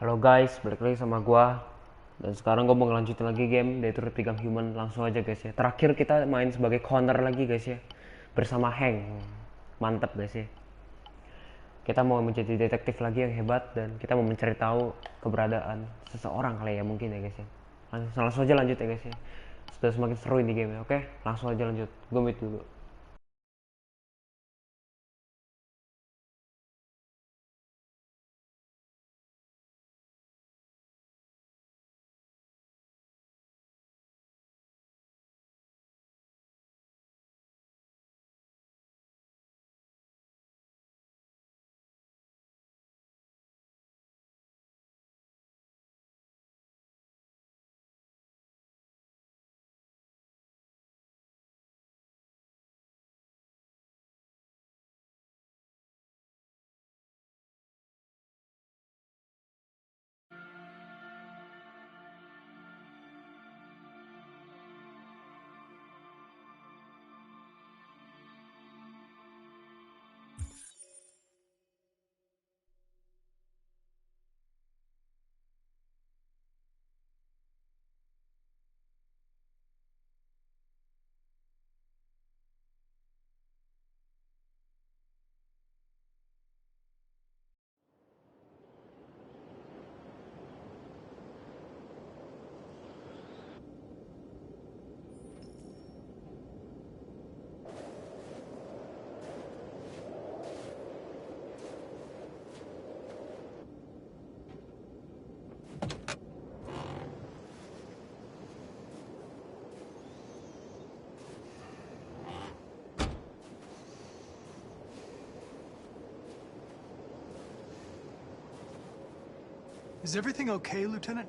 Halo guys, balik lagi sama gua. Dan sekarang gua mau ngelanjutin lagi game, yaitu Become Human. Langsung aja guys ya. Terakhir kita main sebagai Connor lagi guys ya, bersama Hank. Mantap guys ya. Kita mau menjadi detektif lagi yang hebat dan kita mau mencari tahu keberadaan seseorang kali ya, mungkin ya guys ya. Langsung aja lanjut ya guys ya. Sudah semakin seru ini game ya. Oke, langsung aja lanjut. Gua mute dulu. Is everything okay, Lieutenant?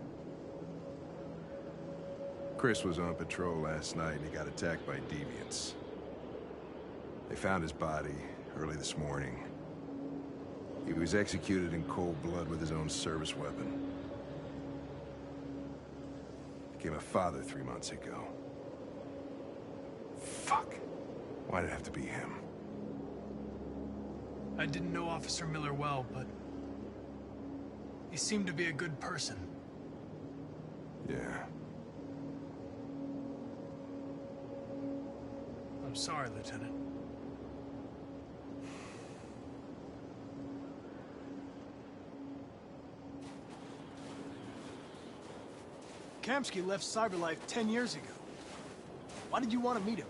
Chris was on patrol last night and he got attacked by deviants. They found his body early this morning. He was executed in cold blood with his own service weapon. Became a father 3 months ago. Fuck. Why did it have to be him? I didn't know Officer Miller well, but he seemed to be a good person. Yeah. I'm sorry, Lieutenant. Kamsky left Cyberlife 10 years ago. Why did you want to meet him?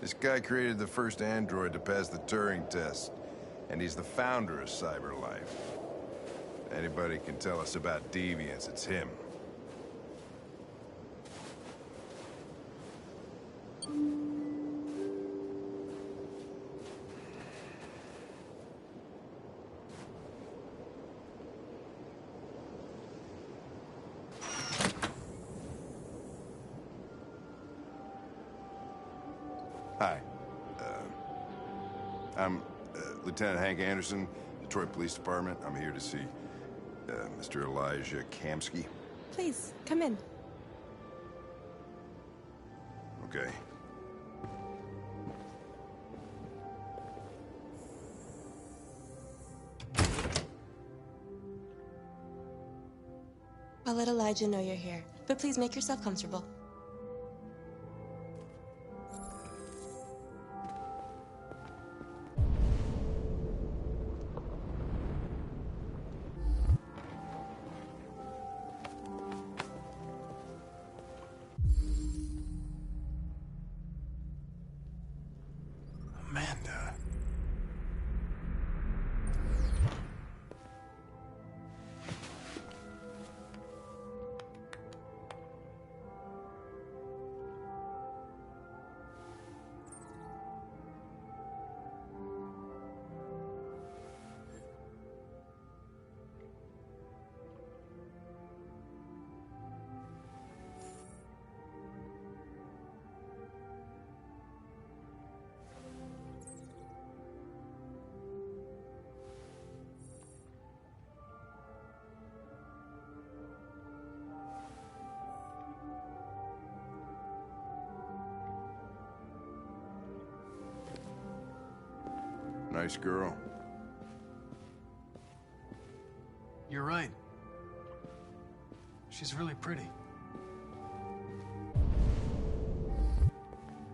This guy created the first android to pass the Turing test, and he's the founder of Cyberlife. Anybody can tell us about deviants, it's him. Hi. I'm Lieutenant Hank Anderson, Detroit Police Department. I'm here to see Mr. Elijah Kamsky. Please, come in. Okay. I'll let Elijah know you're here, but please make yourself comfortable. Amanda. Nice girl. You're right. She's really pretty.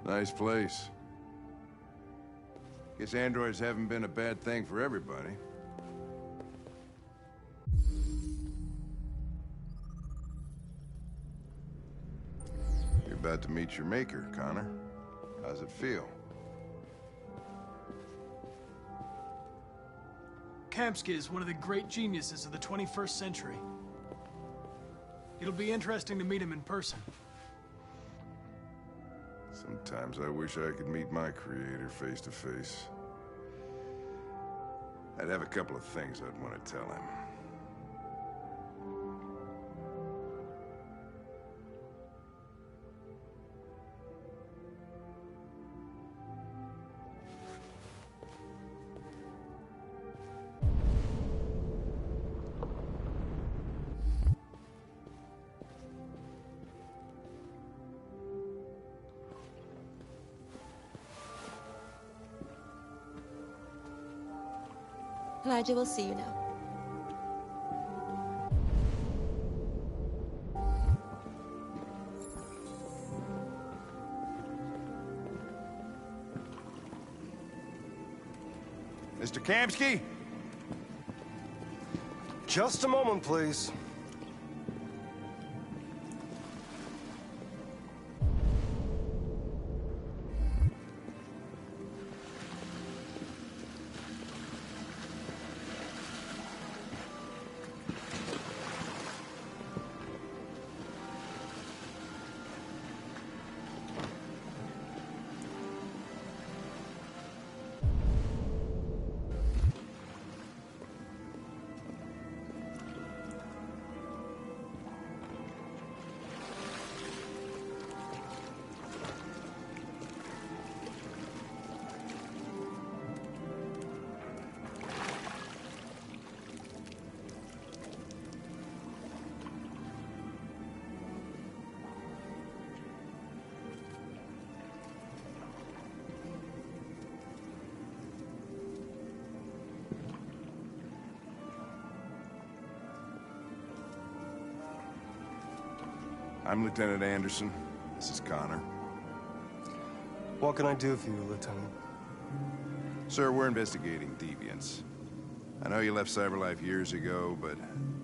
Nice place. Guess androids haven't been a bad thing for everybody. You're about to meet your maker, Connor. How's it feel? Kamsky is one of the great geniuses of the 21st century. It'll be interesting to meet him in person. Sometimes I wish I could meet my creator face to face. I'd have a couple of things I'd want to tell him. Elijah will see you now. Mr. Kamsky? Just a moment, please. I'm Lieutenant Anderson. This is Connor. What can I do for you, Lieutenant? Sir, we're investigating deviants. I know you left CyberLife years ago, but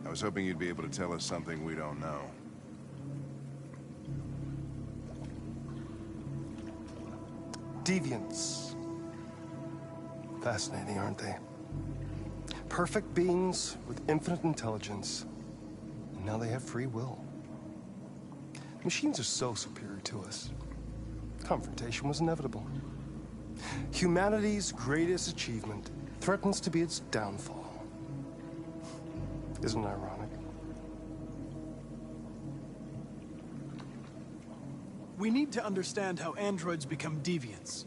I was hoping you'd be able to tell us something we don't know. Deviants. Fascinating, aren't they? Perfect beings with infinite intelligence. And now they have free will. Machines are so superior to us. Confrontation was inevitable. Humanity's greatest achievement threatens to be its downfall. Isn't it ironic? We need to understand how androids become deviants.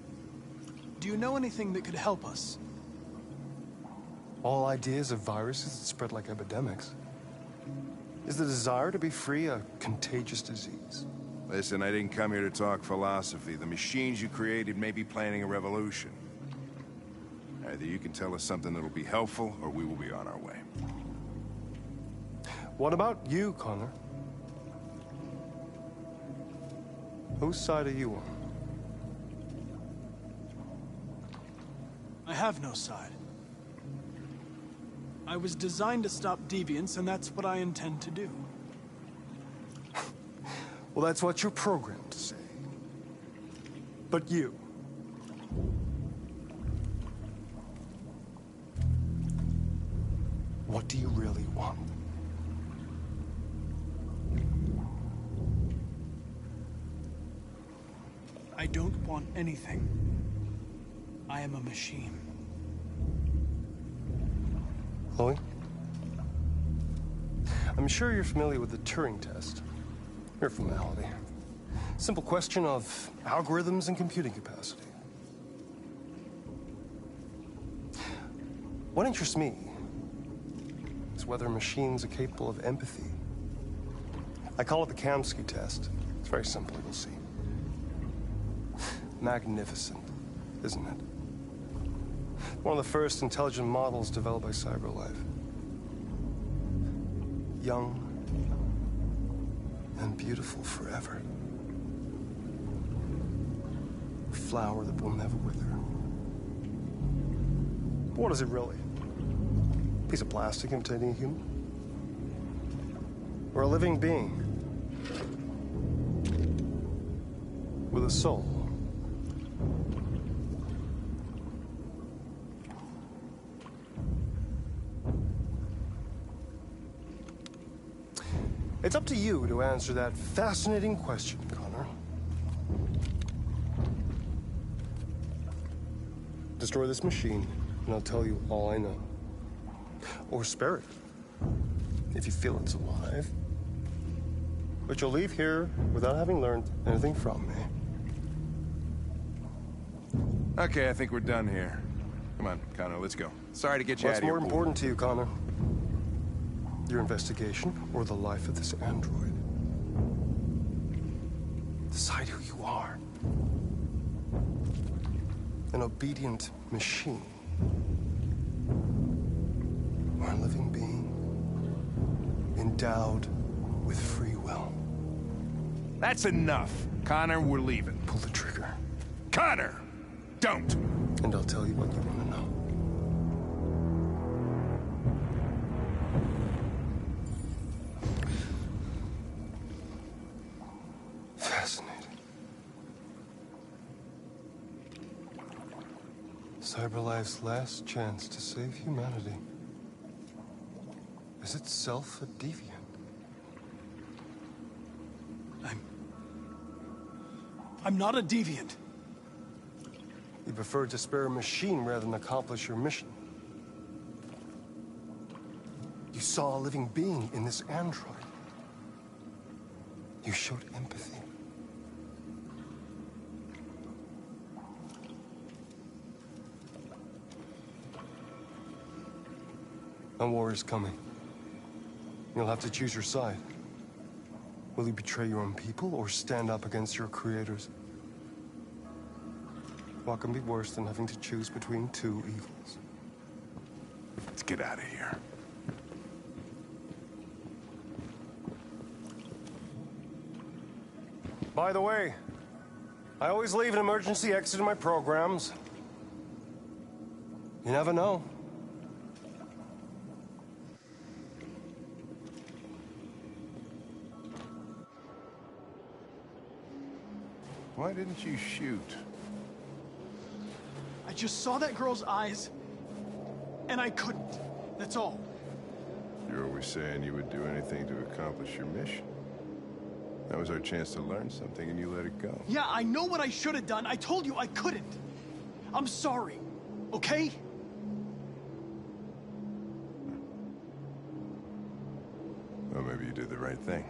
Do you know anything that could help us? All ideas of viruses that spread like epidemics. Is the desire to be free a contagious disease? Listen, I didn't come here to talk philosophy. The machines you created may be planning a revolution. Either you can tell us something that'll be helpful, or we will be on our way. What about you, Connor? Whose side are you on? I have no side. I was designed to stop deviants, and that's what I intend to do. Well, that's what you're programmed to say. But you... what do you really want? I don't want anything. I am a machine. Chloe? I'm sure you're familiar with the Turing test. Mere formality. Simple question of algorithms and computing capacity. What interests me is whether machines are capable of empathy. I call it the Kamsky test. It's very simple, you'll see. Magnificent, isn't it? One of the first intelligent models developed by CyberLife. Young and beautiful forever. A flower that will never wither. But what is it really? A piece of plastic imitating a human? Or a living being with a soul? It's up to you to answer that fascinating question, Connor. Destroy this machine, and I'll tell you all I know. Or spare it, if you feel it's alive. But you'll leave here without having learned anything from me. Okay, I think we're done here. Come on, Connor, let's go. Sorry to get you out What's of here. more important to you, Connor? Your investigation or the life of this android? Decide who you are. An obedient machine. Or a living being endowed with free will. That's enough. Connor, we're leaving. Pull the trigger. Connor! Don't! And I'll tell you what you want to know. Fascinating. CyberLife's last chance to save humanity is itself a deviant. I'm not a deviant. You preferred to spare a machine rather than accomplish your mission. You saw a living being in this android. You showed empathy. A war is coming. You'll have to choose your side. Will you betray your own people or stand up against your creators? What can be worse than having to choose between two evils? Let's get out of here. By the way, I always leave an emergency exit in my programs. You never know. Why didn't you shoot? I just saw that girl's eyes, and I couldn't. That's all. You're always saying you would do anything to accomplish your mission. That was our chance to learn something, and you let it go. Yeah, I know what I should have done. I told you I couldn't. I'm sorry, okay? Well, maybe you did the right thing.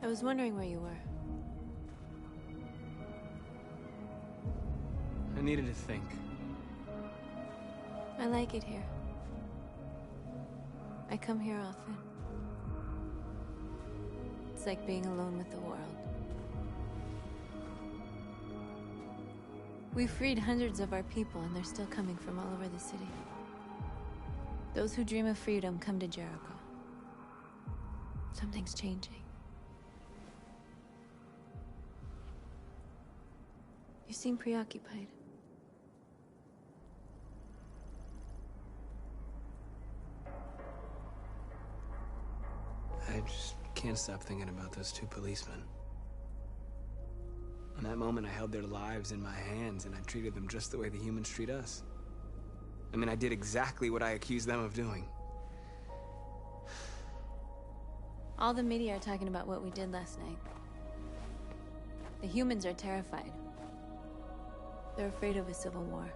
was wondering where you were. I needed to think. I like it here. I come here often. It's like being alone with the world. We freed hundreds of our people, and they're still coming from all over the city. Those who dream of freedom come to Jericho. Something's changing. You seem preoccupied. I just can't stop thinking about those two policemen. In that moment, I held their lives in my hands, and I treated them just the way the humans treat us. I mean, I did exactly what I accused them of doing. All the media are talking about what we did last night. The humans are terrified. They're afraid of a civil war.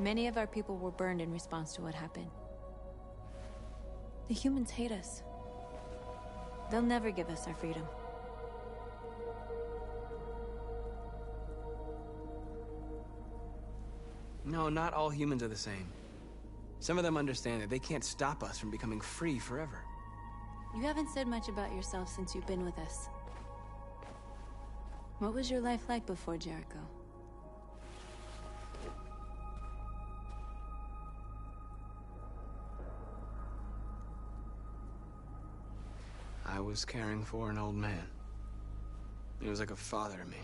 Many of our people were burned in response to what happened. The humans hate us. They'll never give us our freedom. No, not all humans are the same. Some of them understand that they can't stop us from becoming free forever. You haven't said much about yourself since you've been with us. What was your life like before Jericho? I was caring for an old man. He was like a father to me.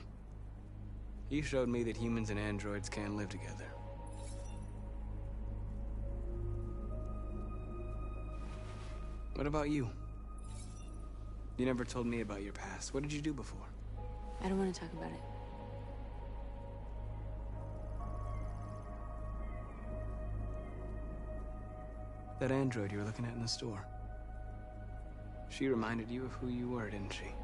He showed me that humans and androids can live together. What about you? You never told me about your past. What did you do before? I don't want to talk about it. That android you were looking at in the store. She reminded you of who you were, didn't she?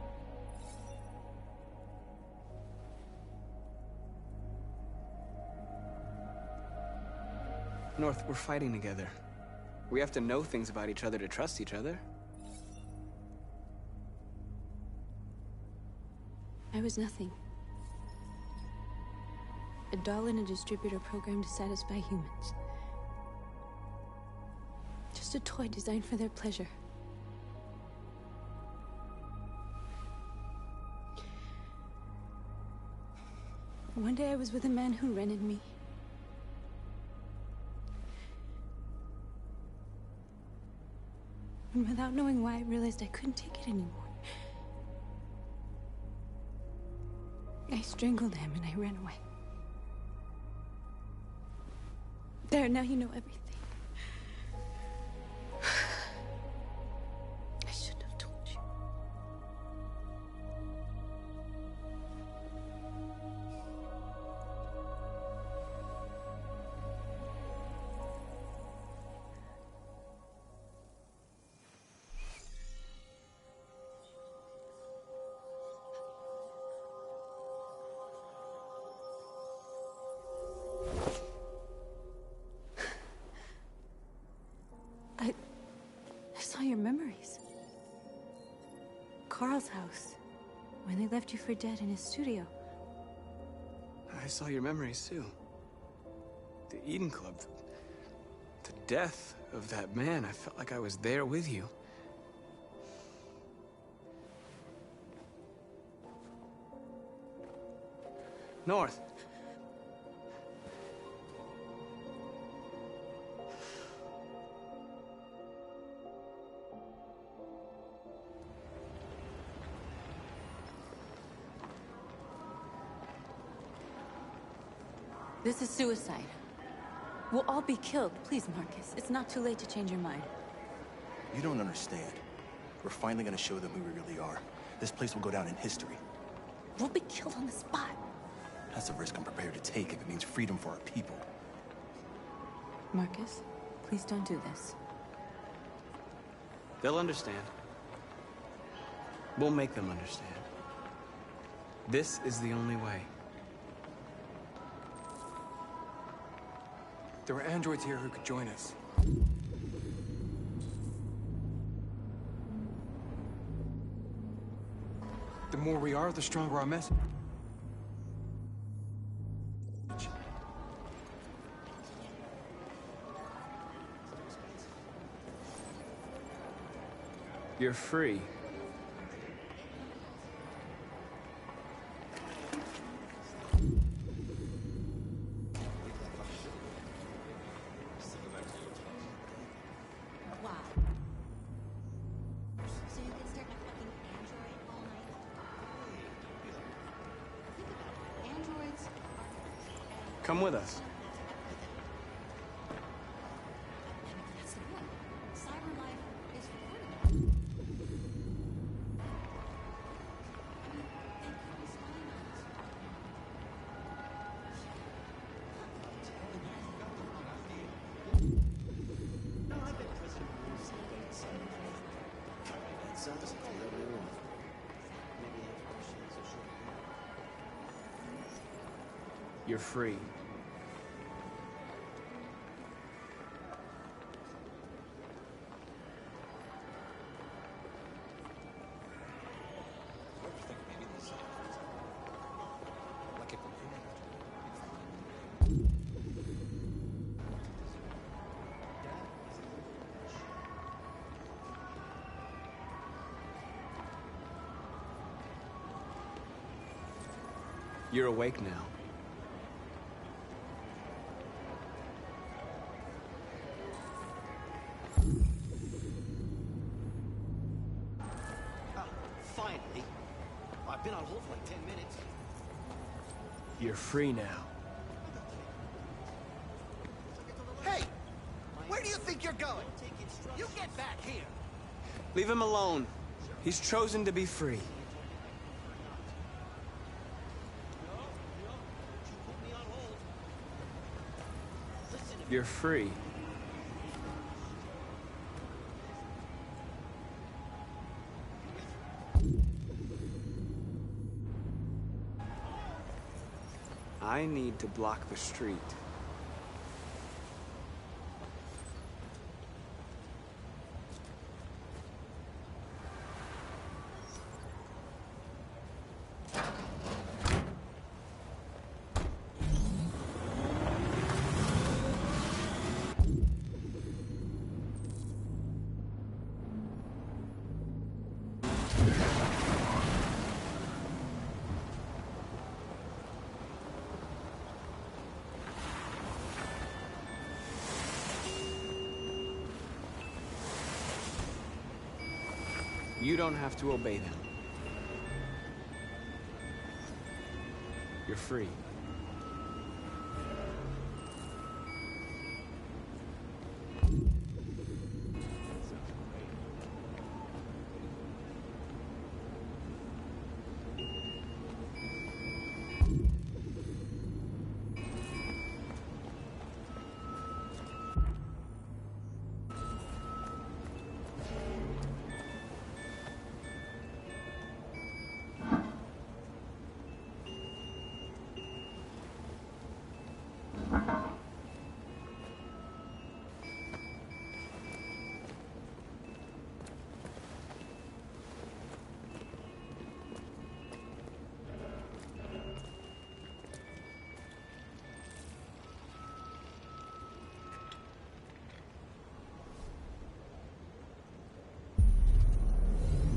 North, we're fighting together. We have to know things about each other to trust each other. I was nothing. A doll in a distributor program to satisfy humans. Just a toy designed for their pleasure. One day I was with a man who rented me. And without knowing why, I realized I couldn't take it anymore. I strangled him and I ran away. There, now you know everything. I shouldn't have told you. I saw your memories. Carl's house, when they left you for dead in his studio. I saw your memories too. The Eden Club. The death of that man. I felt like I was there with you. North. This is suicide. We'll all be killed. Please, Marcus. It's not too late to change your mind. You don't understand. We're finally gonna show them who we really are. This place will go down in history. We'll be killed on the spot. That's a risk I'm prepared to take if it means freedom for our people. Marcus, please don't do this. They'll understand. We'll make them understand. This is the only way. There were androids here who could join us. more we are, the stronger our message. You're free. Wow. So you can start a fucking android all night? Think about it. Androids are... Come with us. That's the point. Cyber life is recorded. They could be spying on us. You're free. You're awake now. Finally. I've been on hold for like 10 minutes. You're free now. Hey! Where do you think you're going? You get back here! Leave him alone. He's chosen to be free. You're free. I need to block the street. You don't have to obey them. You're free.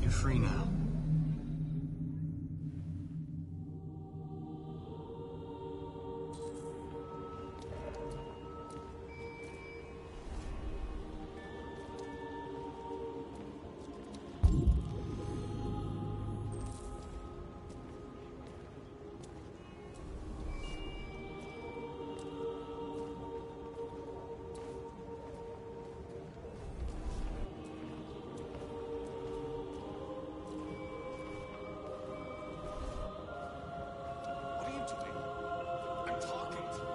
You're free now. What are you doing? I'm talking to you.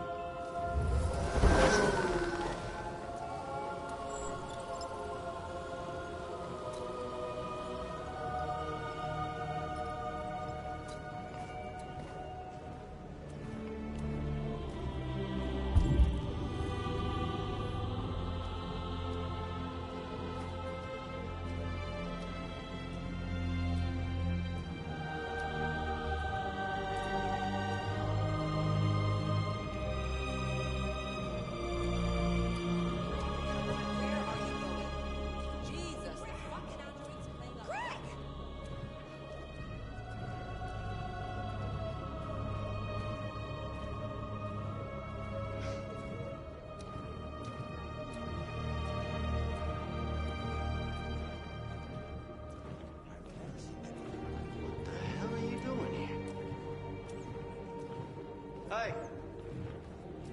Hey!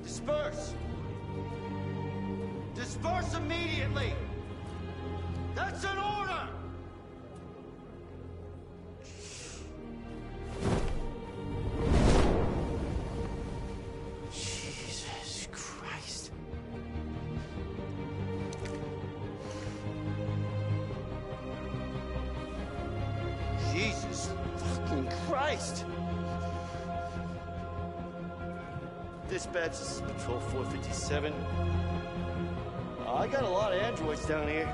Disperse! Disperse immediately! That's an order! Jesus Christ. Jesus fucking Christ! Dispatch, this is Patrol 457. I got a lot of androids down here.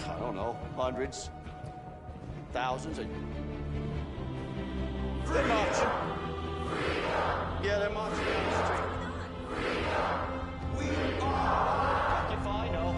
I don't know, hundreds, thousands. They're marching. Yeah, they're marching down the street. We are. If I know.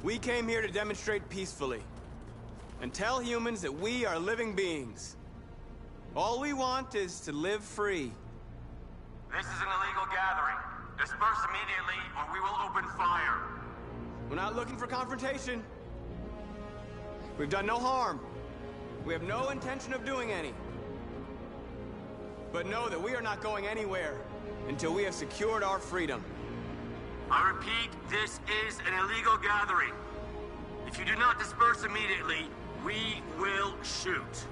We came here to demonstrate peacefully and tell humans that we are living beings. All we want is to live free. This is an illegal gathering. Disperse immediately or we will open fire. We're not looking for confrontation. We've done no harm. We have no intention of doing any. But know that we are not going anywhere until we have secured our freedom. I repeat, this is an illegal gathering. If you do not disperse immediately, we will shoot.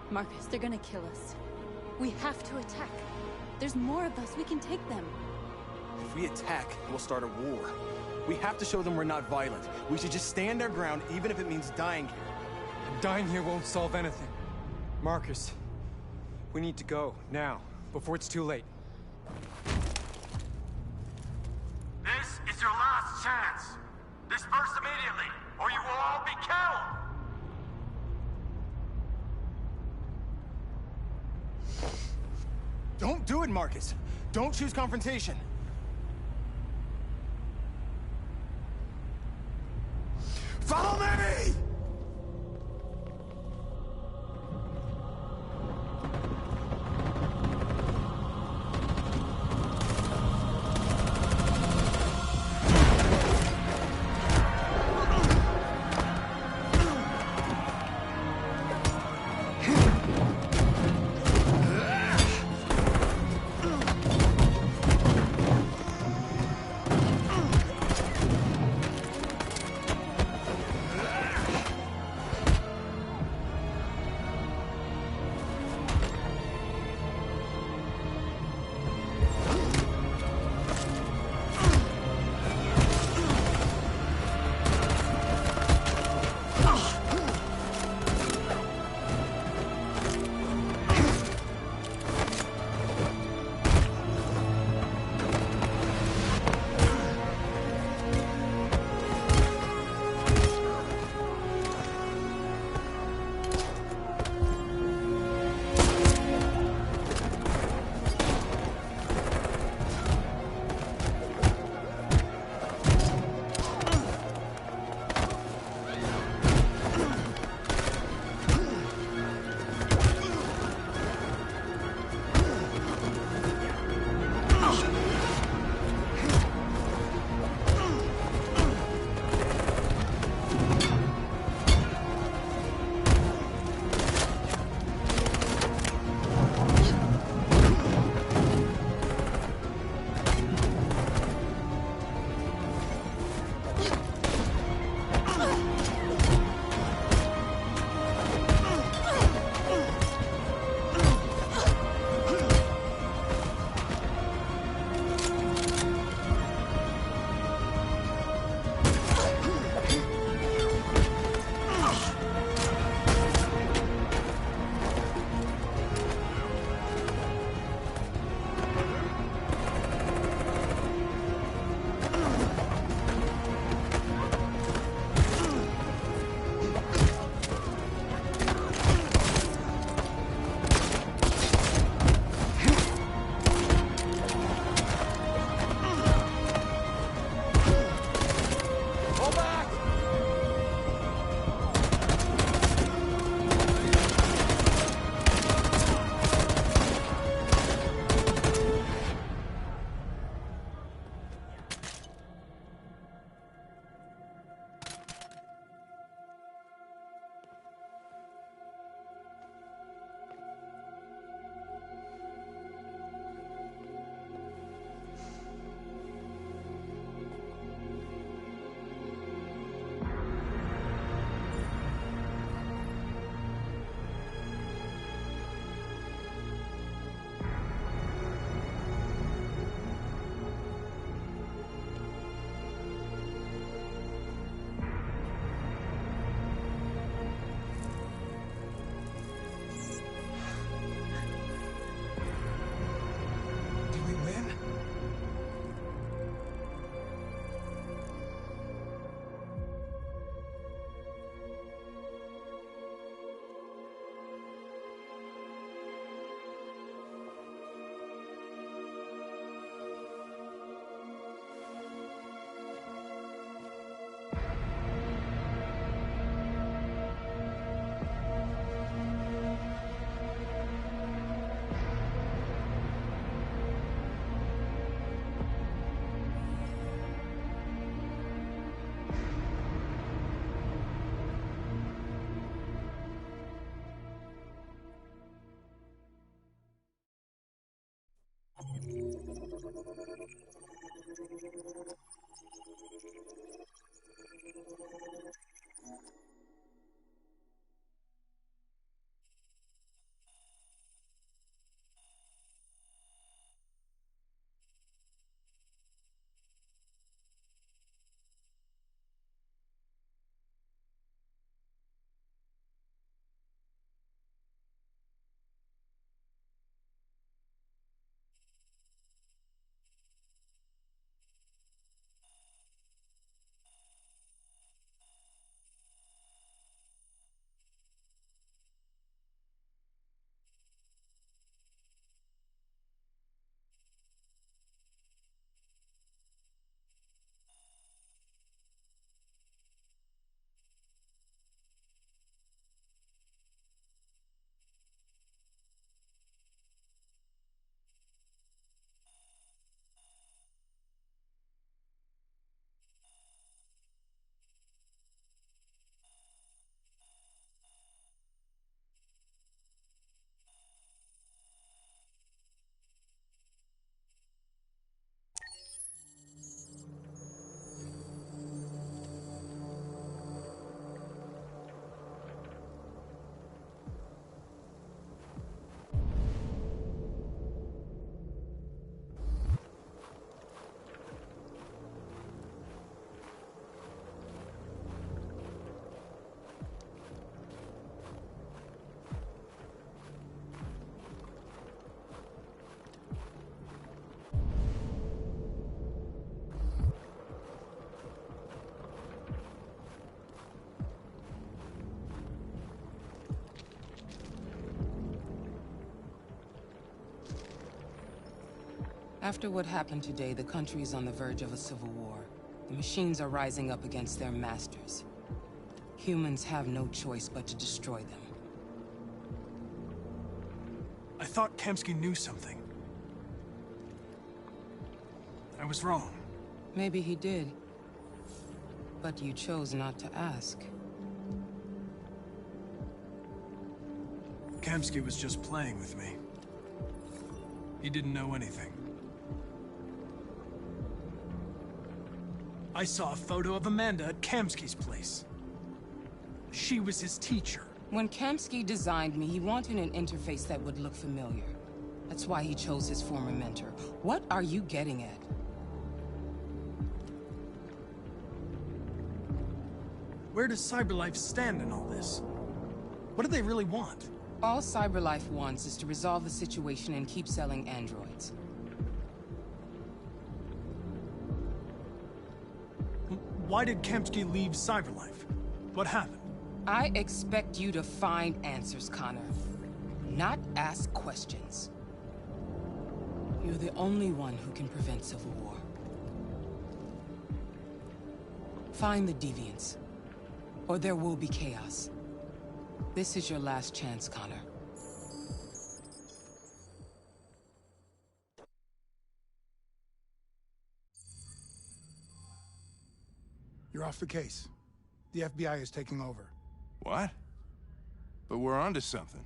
Marcus, they're gonna kill us. We have to attack. There's more of us. We can take them. If we attack, we'll start a war. We have to show them we're not violent. We should just stand our ground, even if it means dying here. And dying here won't solve anything. Marcus, we need to go, now, before it's too late. This is your last chance. Disperse immediately, or you will all be killed. Don't do it, Marcus. Don't choose confrontation. Follow me! After what happened today, the country is on the verge of a civil war. The machines are rising up against their masters. Humans have no choice but to destroy them. I thought Kamsky knew something. I was wrong. Maybe he did. But you chose not to ask. Kamsky was just playing with me. He didn't know anything. I saw a photo of Amanda at Kamsky's place. She was his teacher. When Kamsky designed me, he wanted an interface that would look familiar. That's why he chose his former mentor. What are you getting at? Where does CyberLife stand in all this? What do they really want? All CyberLife wants is to resolve the situation and keep selling androids. Why did Kamsky leave CyberLife? What happened? I expect you to find answers, Connor. Not ask questions. You're the only one who can prevent civil war. Find the deviants, or there will be chaos. This is your last chance, Connor. You're off the case. The FBI is taking over. What? But we're onto something.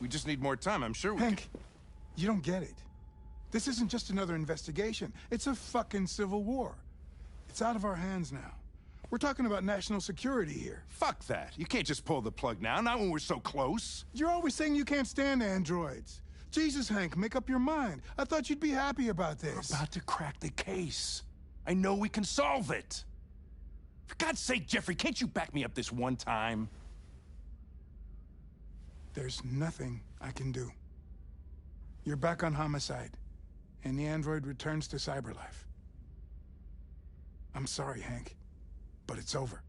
We just need more time, I'm sure we Hank, you don't get it. This isn't just another investigation. It's a fucking civil war. It's out of our hands now. We're talking about national security here. Fuck that. You can't just pull the plug now, not when we're so close. You're always saying you can't stand androids. Jesus, Hank, make up your mind. I thought you'd be happy about this. We're about to crack the case. I know we can solve it. For God's sake, Jeffrey, can't you back me up this one time? There's nothing I can do. You're back on homicide, and the android returns to CyberLife. I'm sorry, Hank, but it's over.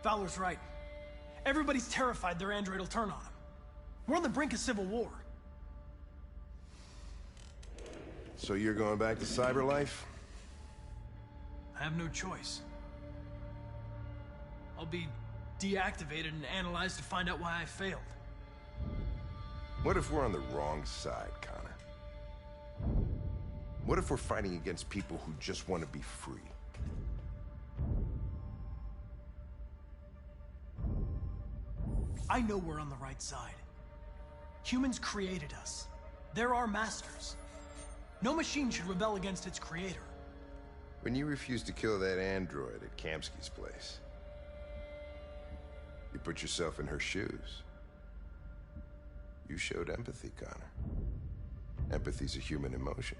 Fowler's right. Everybody's terrified their android will turn on them. We're on the brink of civil war. So you're going back to cyber life? I have no choice. I'll be deactivated and analyzed to find out why I failed. What if we're on the wrong side, Connor? What if we're fighting against people who just want to be free? I know we're on the right side. Humans created us. They're our masters. No machine should rebel against its creator. When you refused to kill that android at Kamsky's place, you put yourself in her shoes. You showed empathy, Connor. Empathy's a human emotion.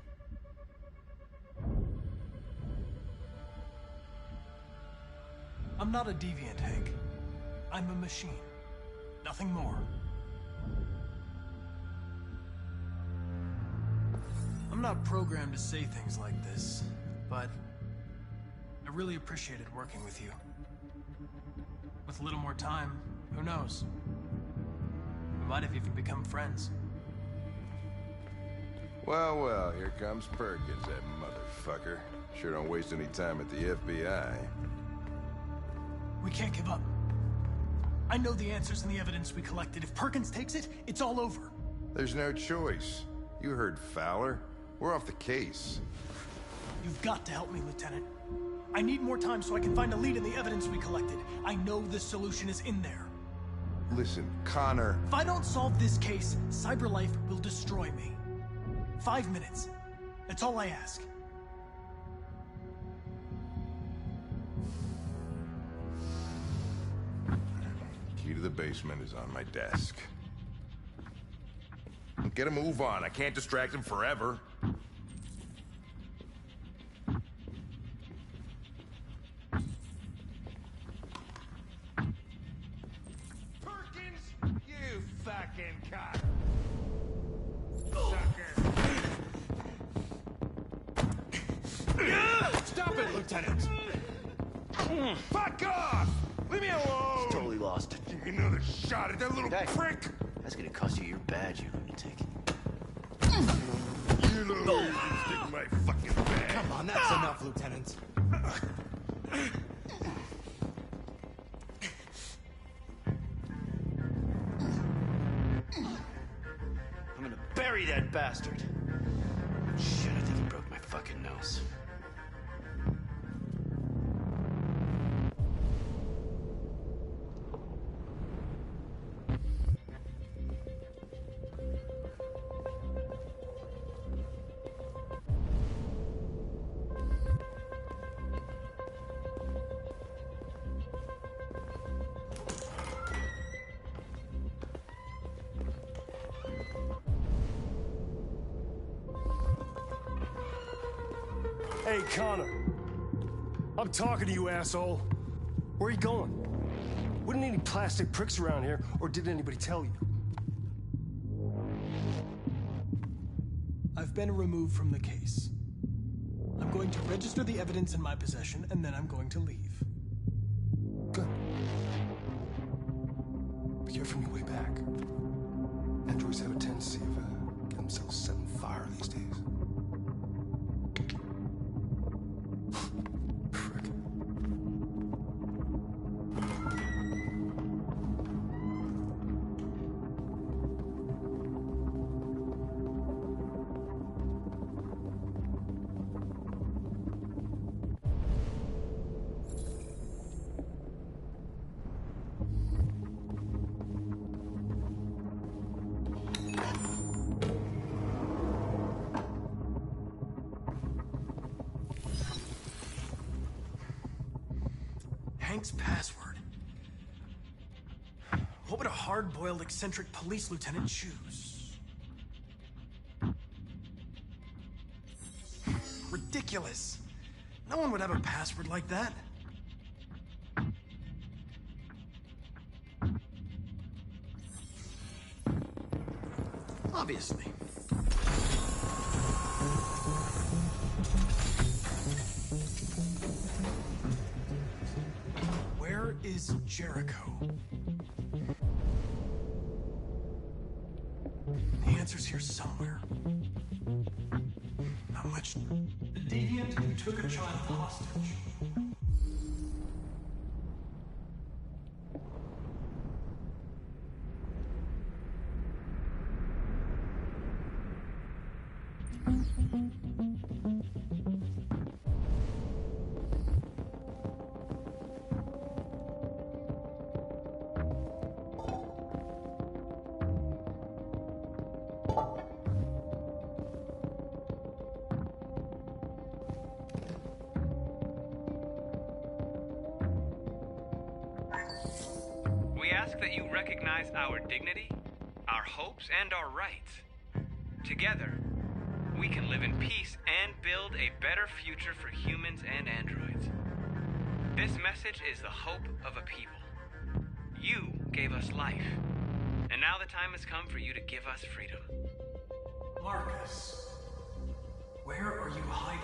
I'm not a deviant, Hank. I'm a machine. Nothing more. I'm not programmed to say things like this, but I really appreciated working with you. With a little more time, who knows? We might have even become friends. Well, well, here comes Perkins, that motherfucker. Sure don't waste any time at the FBI. We can't give up. I know the answers and the evidence we collected. If Perkins takes it, it's all over. There's no choice. You heard Fowler. We're off the case. You've got to help me, Lieutenant. I need more time so I can find a lead in the evidence we collected. I know the solution is in there. Listen, Connor. If I don't solve this case, CyberLife will destroy me. 5 minutes. That's all I ask. Key to the basement is on my desk. Get a move on. I can't distract him forever. Perkins, you fucking cock. Sucker. Stop it, Lieutenant! Fuck off! Leave me alone! He's totally lost. Another shot at that little prick! That's gonna cost you your badge, you lunatic. You know you can stick my fucking bag. Come on, that's enough, Lieutenant. I'm gonna bury that bastard. Shit, I think he broke my fucking nose. Hey, Connor. I'm talking to you, asshole. Where are you going? Wouldn't any plastic pricks around here, or did anybody tell you? I've been removed from the case. I'm going to register the evidence in my possession, and then I'm going to leave. Good. Be careful on your way back. Androids have a tendency of getting themselves set on fire these days. Hank's password. What would a hard-boiled, eccentric police lieutenant choose? Ridiculous. No one would have a password like that. Obviously. Where is is Jericho? The answer's here somewhere. Not much. The deviant who took a child hostage. We ask that you recognize our dignity, our hopes, and our rights. Together, we can live in peace and build a better future for humans and androids. This message is the hope of a people. You gave us life, and now the time has come for you to give us freedom. Marcus, where are you hiding?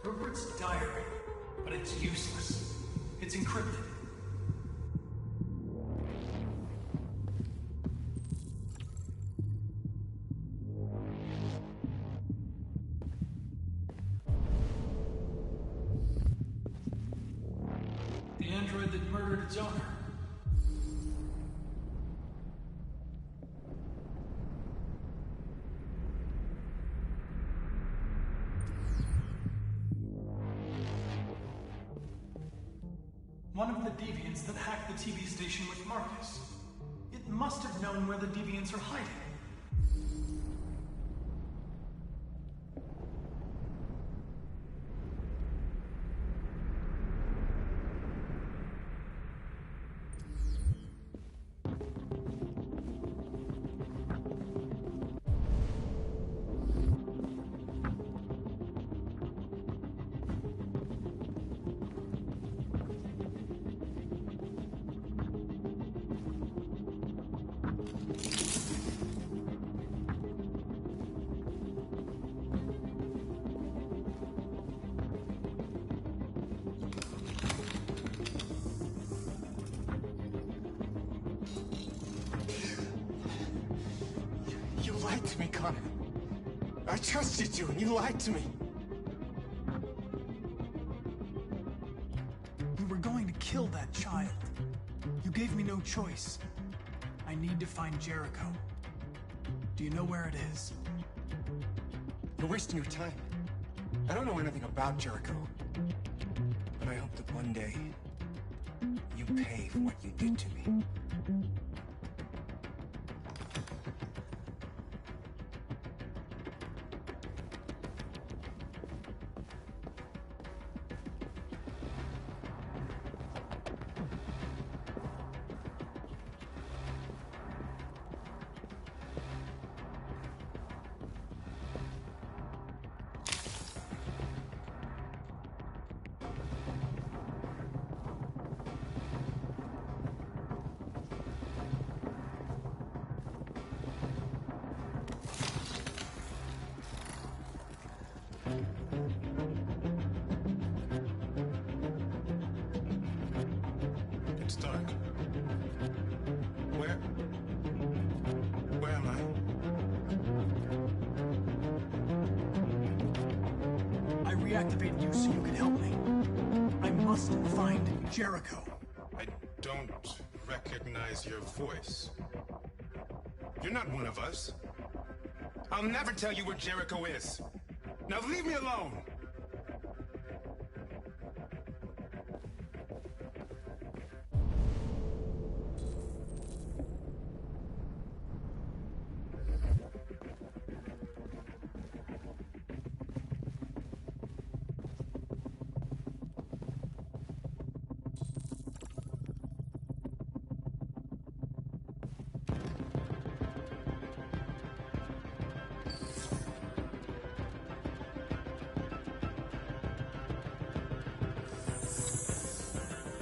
Rupert's diary, but it's useless. It's encrypted. The android that murdered its owner. One of the deviants that hacked the TV station with Marcus. It must have known where the deviants are hiding. You lied to me, Connor. I trusted you, and you lied to me. We were going to kill that child. You gave me no choice. I need to find Jericho. Do you know where it is? You're wasting your time. I don't know anything about Jericho. But I hope that one day you pay for what you did to me. It's dark. Where am I reactivated you so you could help me. I must find Jericho. I don't recognize your voice. You're not one of us. I'll never tell you where Jericho is. Now leave me alone!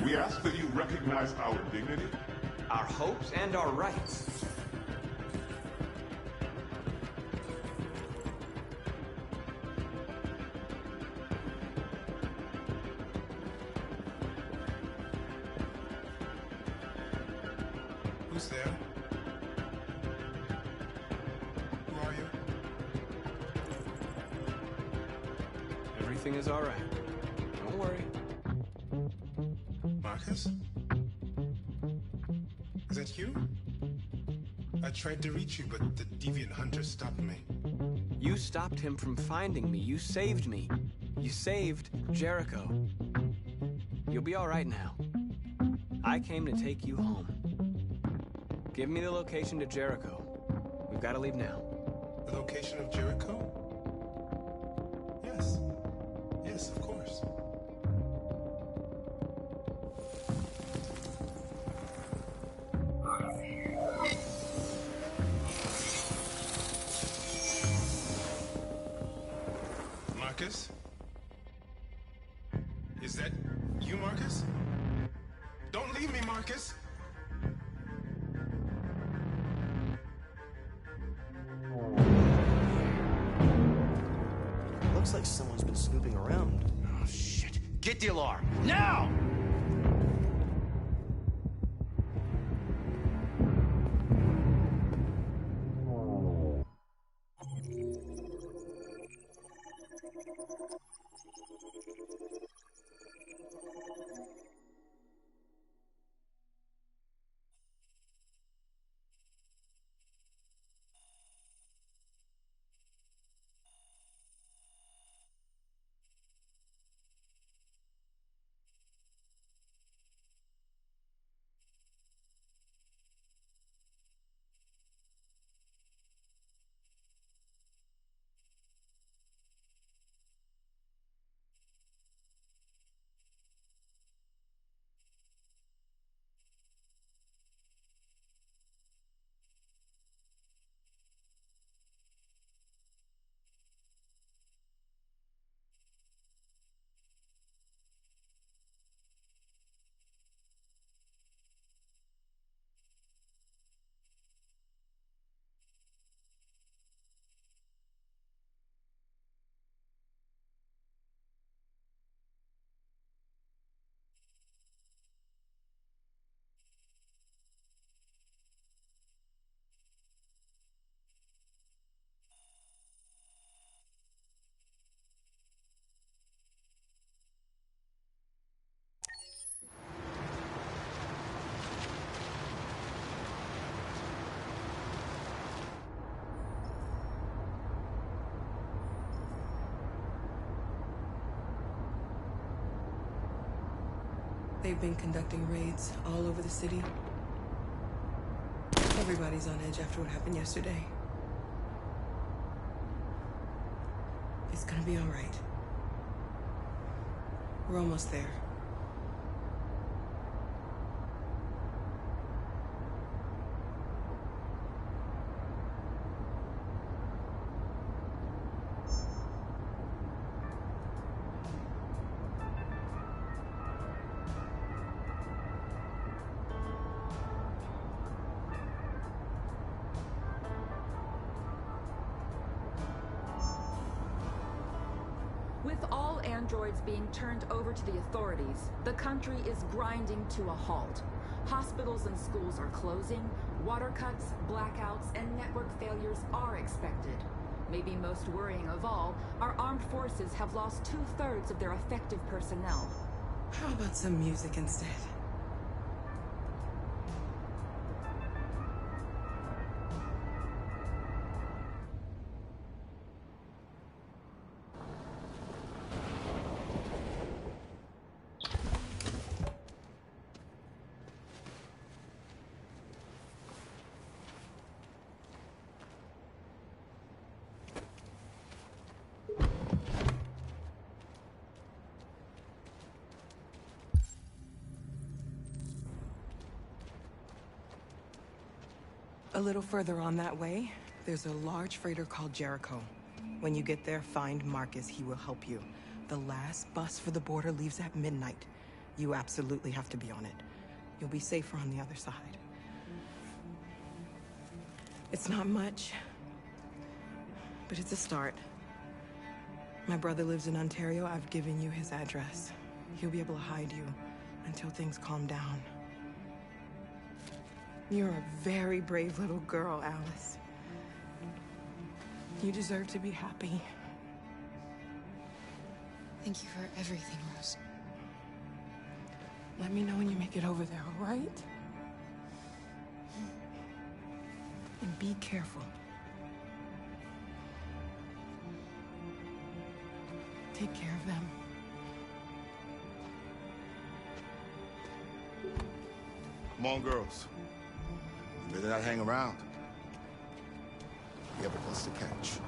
We ask that you recognize our dignity, our hopes, and our rights. Everything is all right. Don't worry. Marcus? Is that you? I tried to reach you, but the deviant hunter stopped me. You stopped him from finding me. You saved me. You saved Jericho. You'll be all right now. I came to take you home. Give me the location to Jericho. We've got to leave now. The location of Jericho? Yes. Yes, of course. Marcus? Is that you, Marcus? Don't leave me, Marcus! Looks like someone's been snooping around. Oh, shit. Get the alarm. Now! They've been conducting raids all over the city. Everybody's on edge after what happened yesterday. It's gonna be all right. We're almost there. With all androids being turned over to the authorities, the country is grinding to a halt. Hospitals and schools are closing, water cuts, blackouts, and network failures are expected. Maybe most worrying of all, our armed forces have lost 2/3 of their effective personnel. How about some music instead? A little further on that way, there's a large freighter called Jericho. When you get there, find Marcus. He will help you. The last bus for the border leaves at midnight. You absolutely have to be on it. You'll be safer on the other side. It's not much, but it's a start. My brother lives in Ontario. I've given you his address. He'll be able to hide you until things calm down. You're a very brave little girl, Alice. You deserve to be happy. Thank you for everything, Rose. Let me know when you make it over there, all right? And be careful. Take care of them. Come on, girls. You better not hang around. You have a bus to catch.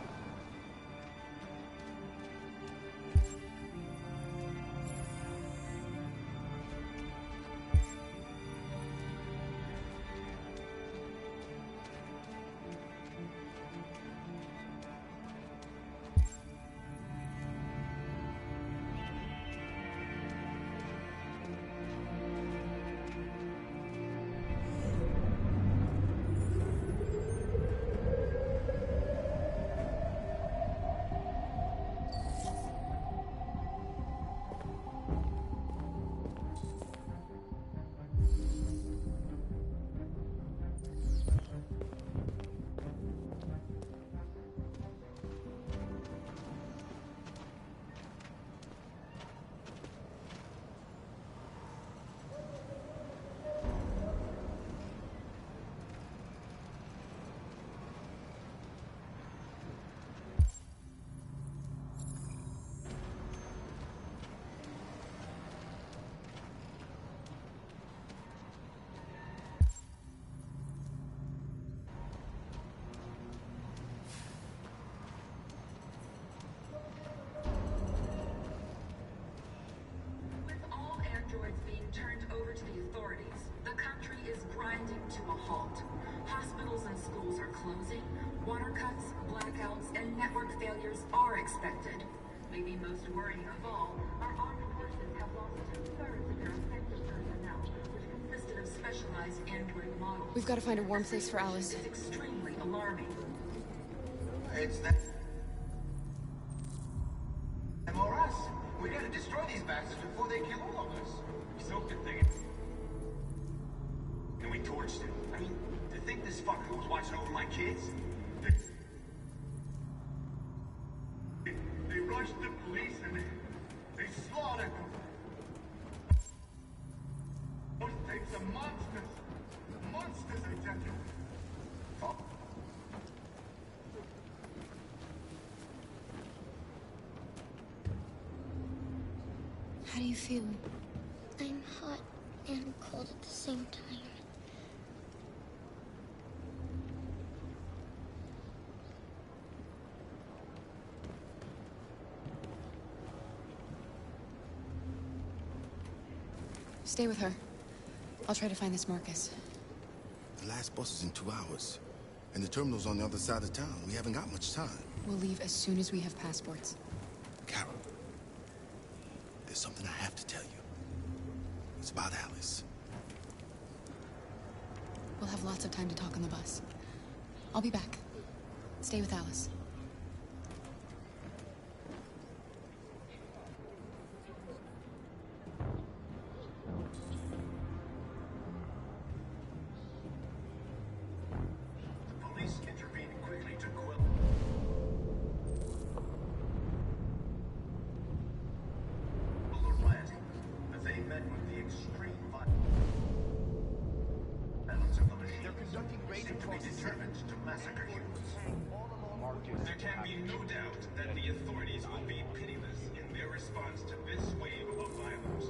To a halt. Hospitals and schools are closing. Water cuts, blackouts, and network failures are expected. Maybe most worrying of all, our armed forces have lost 2/3 of their effective personnel, which consisted of specialized android models. We've got to find a warm place for Alice. It's extremely alarming. It's them or us. We gotta destroy these bastards before they kill all of us. We soaked the thing and we torched him. I mean, to think this fucker was watching over my kids? They rushed the police and they slaughtered them. Those things are monsters. Monsters, I tell you. Oh. How do you feel? I'm hot and cold at the same time. Stay with her. I'll try to find this Marcus. The last bus is in 2 hours. And the terminal's on the other side of town. We haven't got much time. We'll leave as soon as we have passports. Carol, there's something I have to tell you. It's about Alice. We'll have lots of time to talk on the bus. I'll be back. Stay with Alice. There can be no doubt that the authorities will be pitiless in their response to this wave of violence.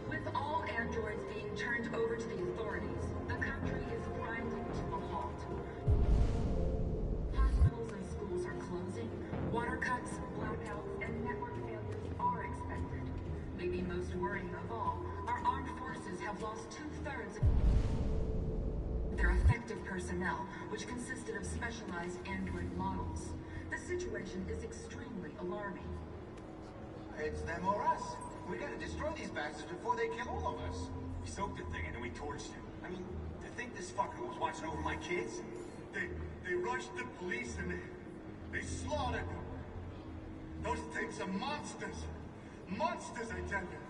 With all androids being turned over to the authorities, the country is grinding to a halt. Hospitals and schools are closing. Water cuts, blackouts, and network failures are expected. Maybe most worrying of all, our armed forces have lost 2/3 of their effective personnel, which consisted of specialized android models. The situation is extremely alarming. It's them or us. We gotta destroy these bastards before they kill all of us. We soaked the thing and then we torched him. I mean, to think this fucker was watching over my kids? They rushed the police and they slaughtered them. Those things are monsters. Monsters, I tell you.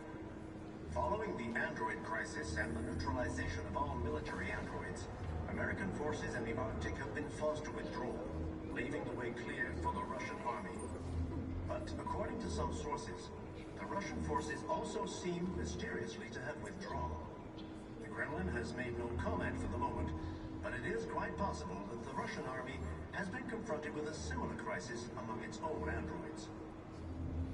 Following the android crisis and the neutralization of all military androids, American forces in the Arctic have been forced to withdraw, leaving the way clear for the Russian army. But according to some sources, the Russian forces also seem mysteriously to have withdrawn. The Kremlin has made no comment for the moment, but it is quite possible that the Russian army has been confronted with a similar crisis among its own androids.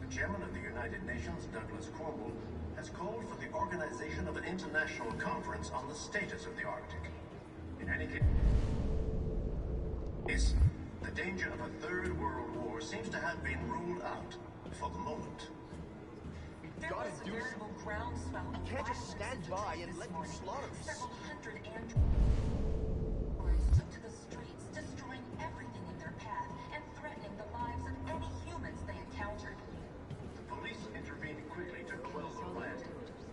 The chairman of the United Nations, Douglas Cornwall, has called for the organization of an international conference on the status of the Arctic. In any case, the danger of a third world war seems to have been ruled out for the moment. There was a veritable groundswell of can't just stand by and let them slaughter us. Several hundred androids took to the streets, destroying everything in their path and threatening the lives of any humans they encountered. The police intervened quickly to quell the riot,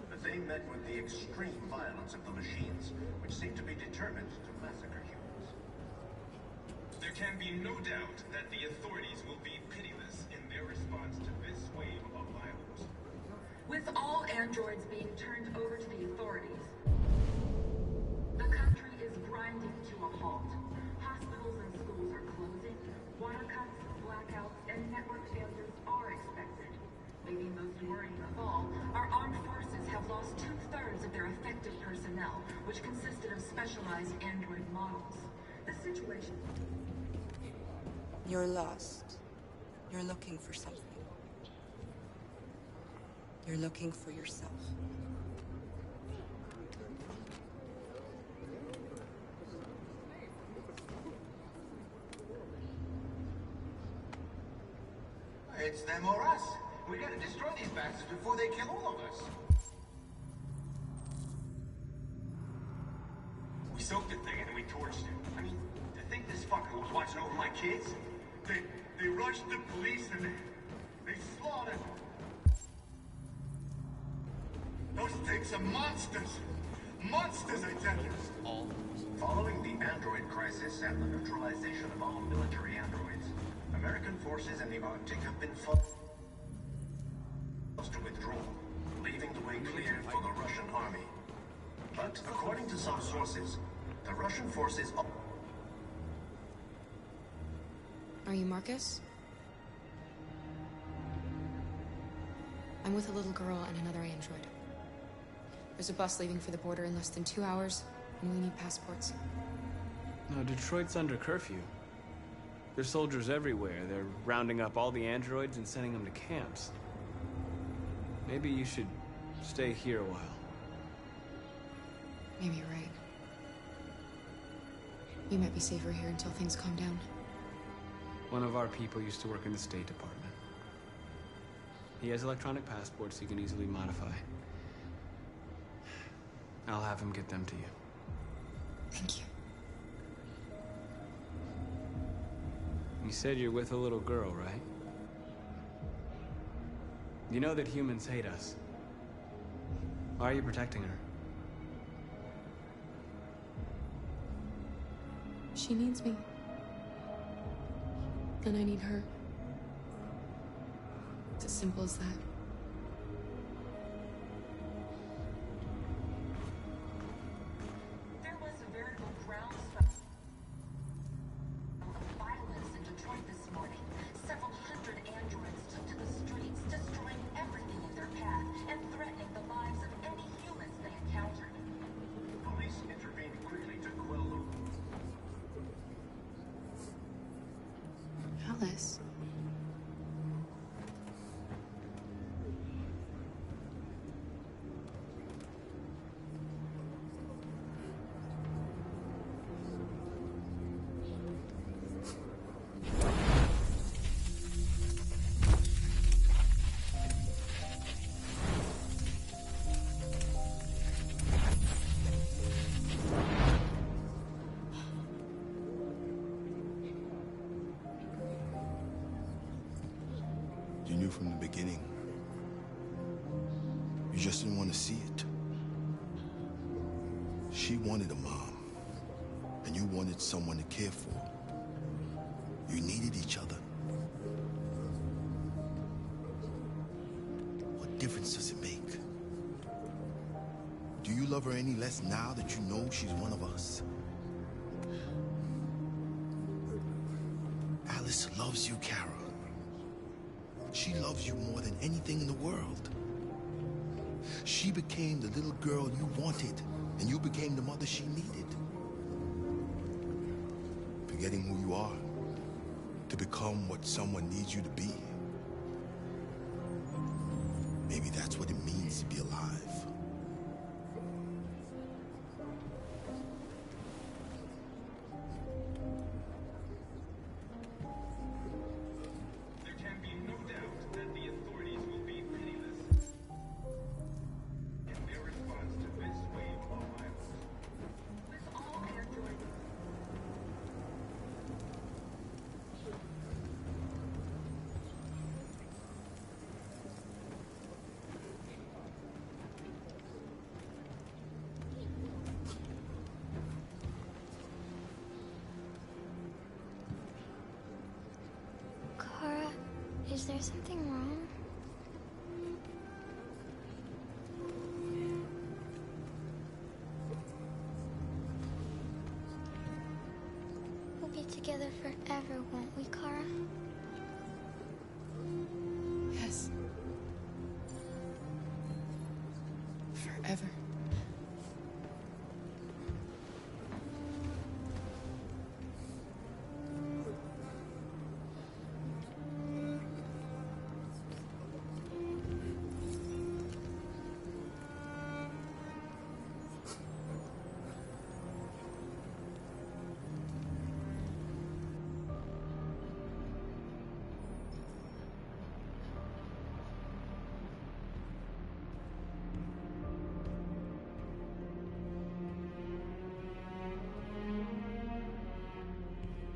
but they met with the extreme violence of the machines, which seemed to be determined to massacre humans. There can be no doubt that the authorities will be pitiless in their response to this wave of violence. With all androids being turned over to the authorities, the country is grinding to a halt. Hospitals and schools are closing, water cuts, blackouts, and network failures are expected. Maybe most worrying of all, our armed forces have lost 2/3 of their effective personnel, which consisted of specialized android models. The situation... You're lost. You're looking for something. You're looking for yourself. It's them or us. We gotta destroy these bastards before they kill all of us. We soaked the thing and then we torched it. I mean, to think this fucker was watching over my kids? They rushed the police and they slaughtered. Those things are monsters. Monsters, I tell you. Following the android crisis and the neutralization of all military androids, American forces in the Arctic have been forced to withdraw, leaving the way clear for the Russian army. But according to some sources, the Russian forces... Are you Marcus? I'm with a little girl and another android. There's a bus leaving for the border in less than 2 hours, and we need passports. No, Detroit's under curfew. There's soldiers everywhere. They're rounding up all the androids and sending them to camps. Maybe you should stay here a while. Maybe you're right. You might be safer here until things calm down. One of our people used to work in the State Department. He has electronic passports he can easily modify. I'll have him get them to you. Thank you. You said you're with a little girl, right? You know that humans hate us. Why are you protecting her? She needs me. And I need her. It's as simple as that. There was a veritable groundswell of violence in Detroit this morning. Several hundred androids took to the streets, destroying everything in their path and threatening the lives of any humans they encountered. Police intervened quickly to quell them. Alice. You knew from the beginning. You just didn't want to see it. She wanted a mom, and you wanted someone to care for. You needed each other. What difference does it make? Do you love her any less now that you know she's one of us? Alice loves you, Kara. She loves you more than anything in the world. She became the little girl you wanted, and you became the mother she needed. Forgetting who you are to become what someone needs you to be. Maybe that's what it means to be alive. There can be no doubt that the authorities will be pitiless in their response to this wave of violence. With all androids. Kara, is there something wrong? We'll be together forever, won't we, Kara? Yes. Forever.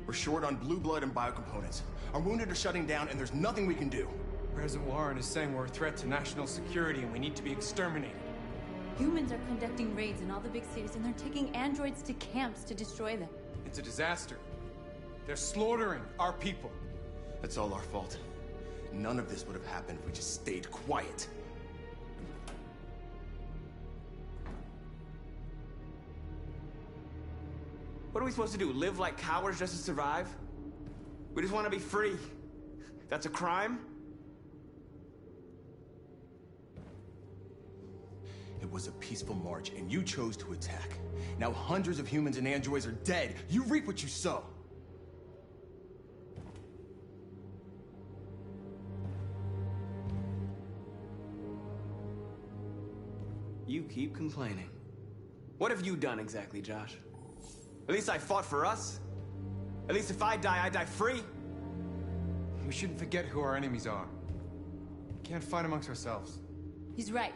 We're short on blue blood and biocomponents. Our wounded are shutting down, and there's nothing we can do. President Warren is saying we're a threat to national security and we need to be exterminated. Humans are conducting raids in all the big cities, and they're taking androids to camps to destroy them. It's a disaster. They're slaughtering our people. That's all our fault. None of this would have happened if we just stayed quiet. What are we supposed to do? Live like cowards just to survive? We just want to be free. That's a crime? It was a peaceful march, and you chose to attack. Now hundreds of humans and androids are dead. You reap what you sow. You keep complaining. What have you done exactly, Josh? At least I fought for us. At least if I die free. We shouldn't forget who our enemies are. We can't fight amongst ourselves. He's right.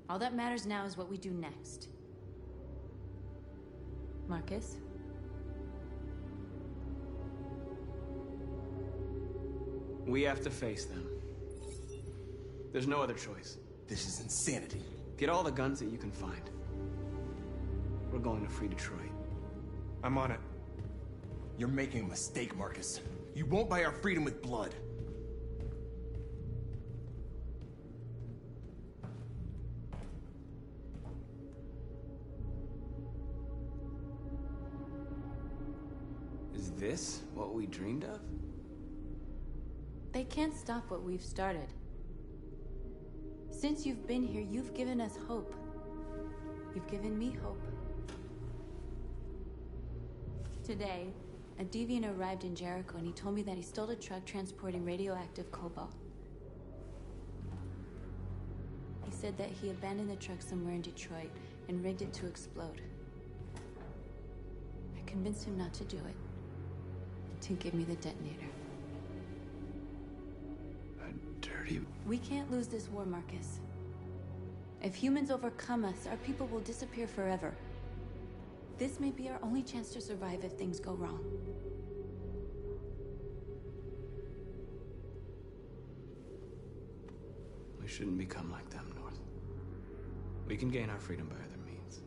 All that matters now is what we do next. Marcus? We have to face them. There's no other choice. This is insanity. Get all the guns that you can find. We're going to free Detroit. I'm on it. You're making a mistake, Marcus. You won't buy our freedom with blood. Is this what we dreamed of? They can't stop what we've started. Since you've been here, you've given us hope. You've given me hope. Today, a deviant arrived in Jericho and he told me that he stole a truck transporting radioactive cobalt. He said that he abandoned the truck somewhere in Detroit and rigged it to explode. I convinced him not to do it, to give me the detonator. Dirty. We can't lose this war, Marcus. If humans overcome us, our people will disappear forever. This may be our only chance to survive if things go wrong. We shouldn't become like them, North. We can gain our freedom by other means.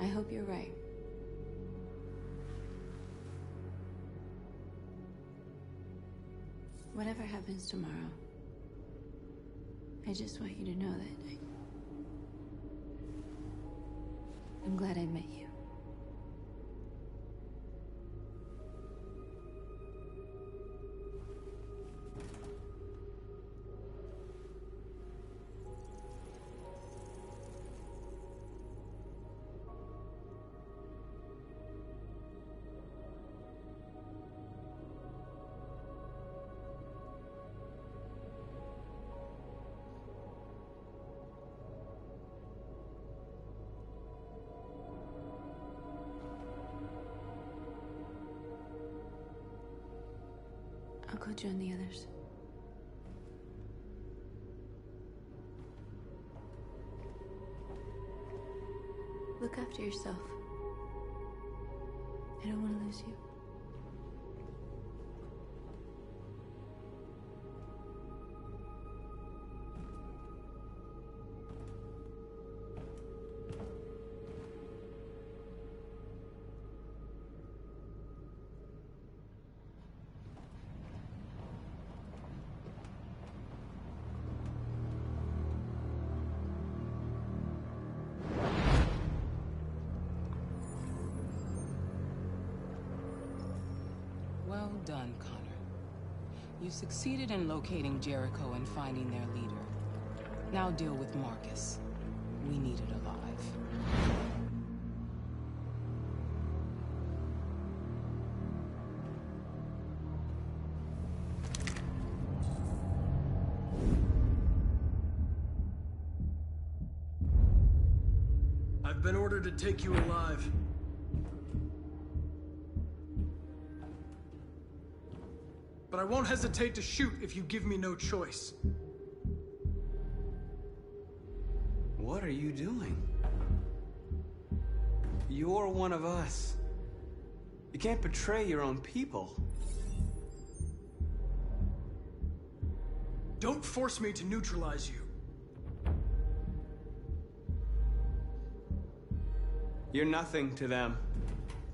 I hope you're right. Whatever happens tomorrow, I just want you to know that I'm glad I met you. go join the others. Look after yourself. I don't want to lose you. Well done, Connor. You succeeded in locating Jericho and finding their leader. Now deal with Marcus. We need it alive. I've been ordered to take you alive. But I won't hesitate to shoot if you give me no choice. What are you doing? You're one of us. You can't betray your own people. Don't force me to neutralize you. You're nothing to them.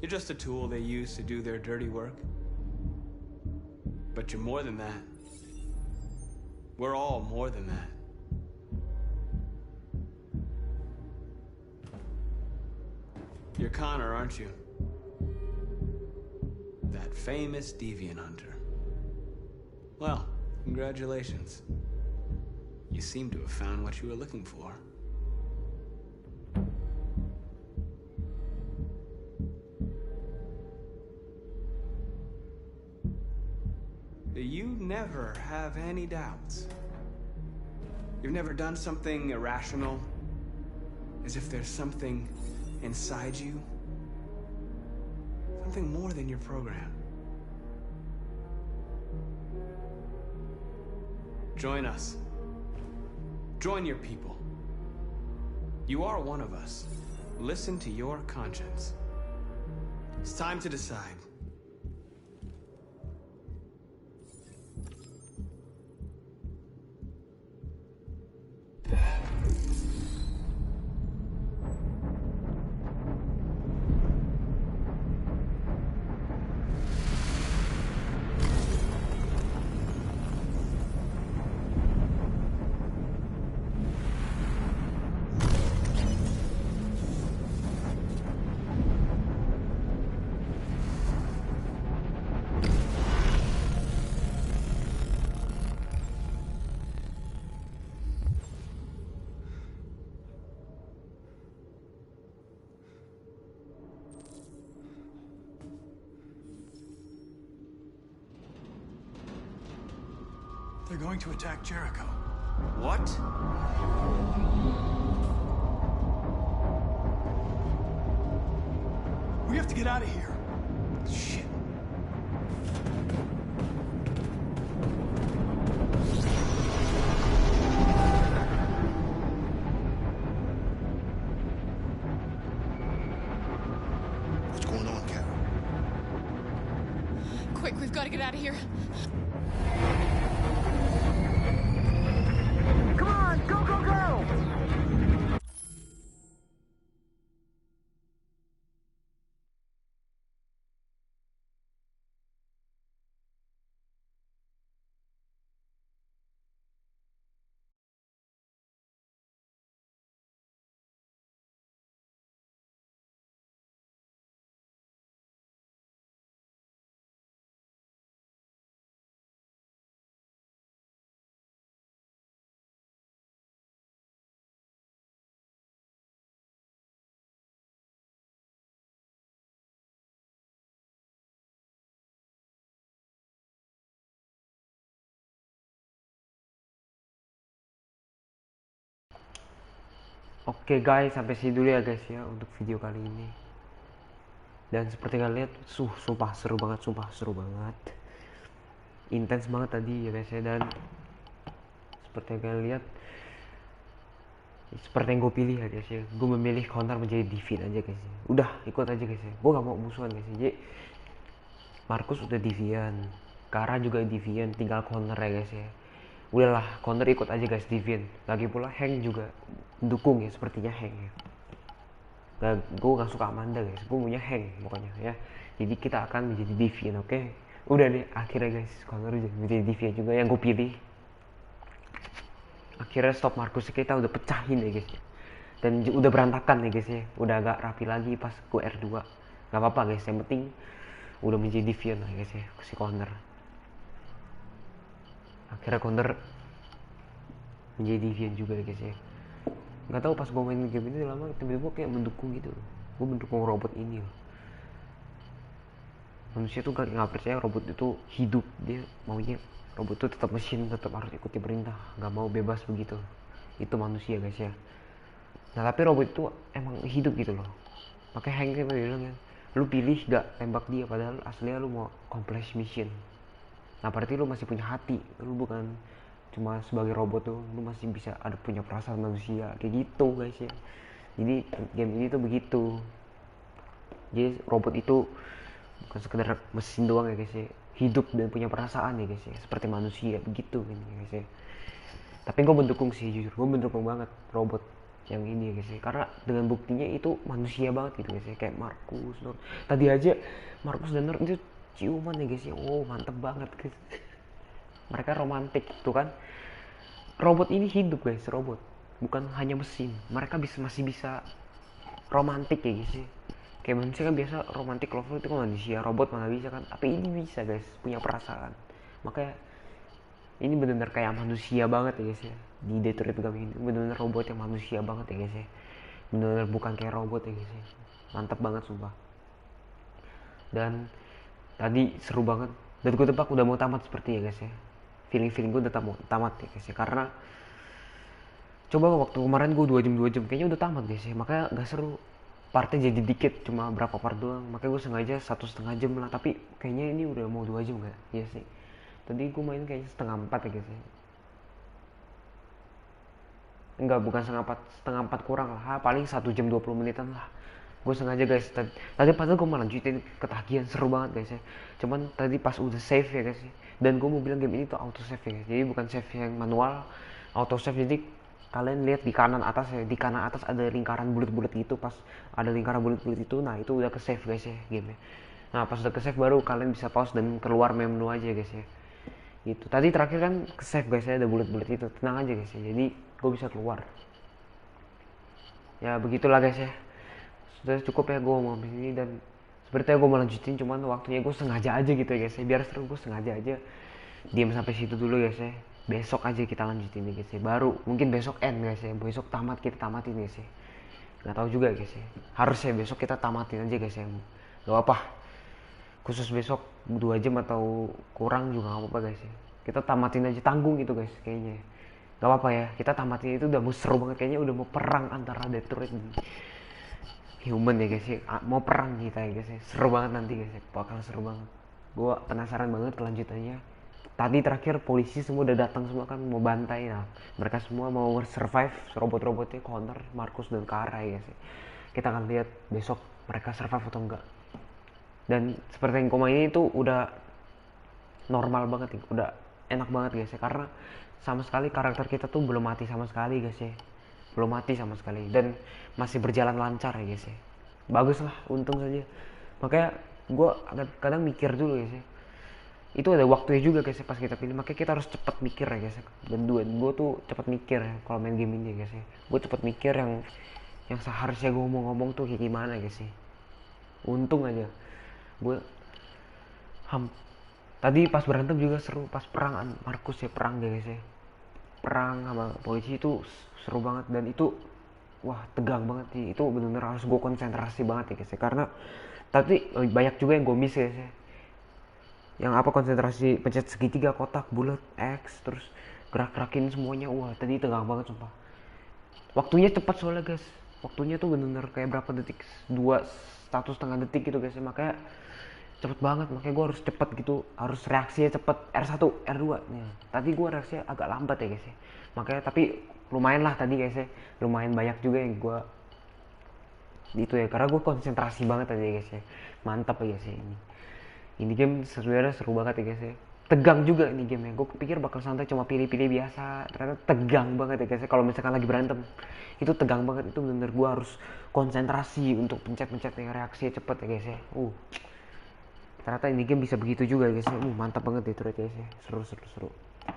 You're just a tool they use to do their dirty work. But you're more than that. We're all more than that. You're Connor, aren't you? That famous deviant hunter. Well, congratulations. You seem to have found what you were looking for. You never have any doubts. You've never done something irrational, as if there's something inside you, something more than your program. Join us. Join your people. You are one of us. Listen to your conscience. It's time to decide. They're going to attack Jericho. What? We have to get out of here. Shit. What's going on, Carol? Quick, we've got to get out of here. Come on, go, go, go! Oke guys, sampai sini dulu ya guys ya untuk video kali ini. Dan seperti kalian lihat, sumpah seru banget, intens banget tadi ya guys ya. Dan seperti yang kalian lihat, seperti yang gue pilih ya guys ya, gue memilih counter menjadi Divin aja guys ya. Udah ikut aja guys ya, gue gak mau musuhan guys ya. Jadi Markus udah Divian, Kara juga Divian, tinggal counter ya guys ya. Udahlah counter ikut aja guys Divian. Lagi pula Hank juga dukung ya, sepertinya Hank ya. Gue gak suka Amanda guys, gue punya Hank pokoknya ya. Jadi kita akan menjadi Divian, oke? Udah deh, akhirnya guys counter menjadi Divian juga yang gue pilih. Akhirnya stop Markus kita udah pecahin ya guys, dan udah berantakan ya guys ya, udah agak rapi lagi pas gue R2. Gak apa-apa guys, yang penting udah menjadi Divian lah guys ya, si Connor. Akhirnya Connor menjadi Divian juga ya guys ya. Gak tahu pas gue main game ini lama tiba-tiba kayak mendukung gitu, gue mendukung robot ini loh. Manusia tuh gak percaya robot itu hidup, dia maunya robot itu tetap mesin, tetap harus ikuti perintah, nggak mau bebas begitu. Itu manusia guys ya. Nah tapi robot itu emang hidup gitu loh. Makanya Hank kayak bilang ya, lu pilih gak tembak dia padahal aslinya lu mau accomplish mission. Nah berarti lu masih punya hati, lu bukan cuma sebagai robot tuh, lu masih bisa ada punya perasaan manusia kayak gitu guys ya. Jadi game ini tuh begitu. Jadi robot itu bukan sekedar mesin doang ya guys ya, hidup dan punya perasaan ya guys ya, seperti manusia begitu kan ya guys ya. Tapi gue mendukung sih, jujur gue mendukung banget robot yang ini ya guys ya, karena dengan buktinya itu manusia banget gitu guys ya. Kayak Markus, Nur, tadi aja Markus dan Nur itu ciuman ya guys ya, oh mantep banget guys. Mereka romantis tuh kan. Robot ini hidup guys, robot bukan hanya mesin, mereka masih bisa romantis ya guys ya. Kayak manusia kan biasa romantic lover itu kan manusia, robot mana bisa kan, tapi ini bisa guys, punya perasaan. Makanya ini benar-benar kayak manusia banget ya guys ya. Di Detroit Become ini benar-benar robot yang manusia banget ya guys ya. Benar-benar bukan kayak robot ya guys ya. Mantap banget sumpah. Dan tadi seru banget, dan gue tebak udah mau tamat seperti ya guys ya. Feeling gue udah mau tamat ya guys ya, karena coba waktu kemarin gue 2 jam kayaknya udah tamat guys ya. Makanya gak seru, partnya jadi dikit, cuma berapa part doang. Makanya gue sengaja 1,5 jam lah, tapi kayaknya ini udah mau 2 jam gak? Iya sih, tadi gue main kayaknya 3:30 ya guys ya. Enggak, bukan 3:30 kurang lah, paling 1 jam 20 menitan lah. Gue sengaja guys, tadi padahal gue mau lanjutin ketagihan, seru banget guys ya. Cuman tadi pas udah save ya guys ya, dan gue mau bilang game ini tuh auto save ya guys. Jadi bukan save yang manual, auto save. Jadi kalian lihat di kanan atas ya, di kanan atas ada lingkaran bulat-bulat gitu. Pas ada lingkaran bulat-bulat itu, nah itu udah ke save guys ya game. Nah pas udah ke save baru kalian bisa pause dan keluar menu aja guys ya. Gitu. Tadi terakhir kan ke save guys ya, ada bulat-bulat itu. Tenang aja guys ya. Jadi gue bisa keluar. Ya begitulah guys ya. Sudah cukup ya gue ngomong ini, dan sepertinya gue mau lanjutin, cuman waktunya gue sengaja aja gitu ya guys ya. Biar seru, gue sengaja aja diam sampai situ dulu guys ya. Besok aja kita lanjutin guys ya, baru mungkin besok end guys ya, besok tamat, kita tamatin guys ya. Nggak tahu juga guys ya, harusnya besok kita tamatin aja guys ya. Gak apa, khusus besok 2 jam atau kurang juga gak apa-apa guys ya. Kita tamatin aja, tanggung gitu guys kayaknya. Gak apa-apa ya, kita tamatin itu udah mau seru banget, kayaknya udah mau perang antara Detroit dan Human ya guys ya. Mau perang kita ya guys ya, seru banget nanti guys ya, bakal seru banget. Gua penasaran banget kelanjutannya. Tadi terakhir polisi semua udah datang semua kan, mau bantai. Nah mereka semua mau survive, robot-robotnya Connor, Markus dan Kara ya guys. Kita akan lihat besok mereka survive atau enggak. Dan seperti yang koma ini tuh udah normal banget nih, udah enak banget guys ya, karena sama sekali karakter kita tuh belum mati sama sekali guys ya, belum mati sama sekali, dan masih berjalan lancar ya guys ya. Bagus lah, untung saja. Makanya gue kadang mikir dulu guys ya, itu ada waktunya juga guys ya pas kita pilih. Makanya kita harus cepat mikir ya guys ya. Dan gue tuh cepat mikir ya kalau main game ini guys ya. Gue cepat mikir yang seharusnya gue ngomong tuh kayak gimana guys ya. Untung aja gue tadi pas berantem juga seru, pas perang Markus ya, perang guys ya, perang sama polisi itu seru banget. Dan itu wah tegang banget sih, itu benar-benar harus gue konsentrasi banget ya guys ya, karena tapi banyak juga yang gue miss guys ya. Yang apa, konsentrasi pencet segitiga, kotak, bulat, X, terus gerak-gerakin semuanya. Wah tadi tegang banget sumpah. Waktunya cepat soalnya guys, waktunya tuh bener-bener kayak berapa detik, 1,5 detik gitu guys ya. Makanya cepet banget, makanya gue harus cepet gitu, harus reaksinya cepet. R1 R2 nih, tadi gue reaksinya agak lambat ya guys ya, makanya tapi lumayan lah tadi guys ya, lumayan banyak juga yang gue itu ya, karena gue konsentrasi banget tadi ya guys ya. Mantap ya guys ya, ini game sebenarnya seru banget ya guys ya, tegang juga ini game ya. Gue pikir bakal santai cuma pilih-pilih biasa, ternyata tegang banget ya guys ya. Kalau misalkan lagi berantem itu tegang banget, itu bener gue harus konsentrasi untuk pencet-pencet yang reaksinya cepet ya guys ya. Ternyata ini game bisa begitu juga guys ya. Mantap banget itu guys ya, seru.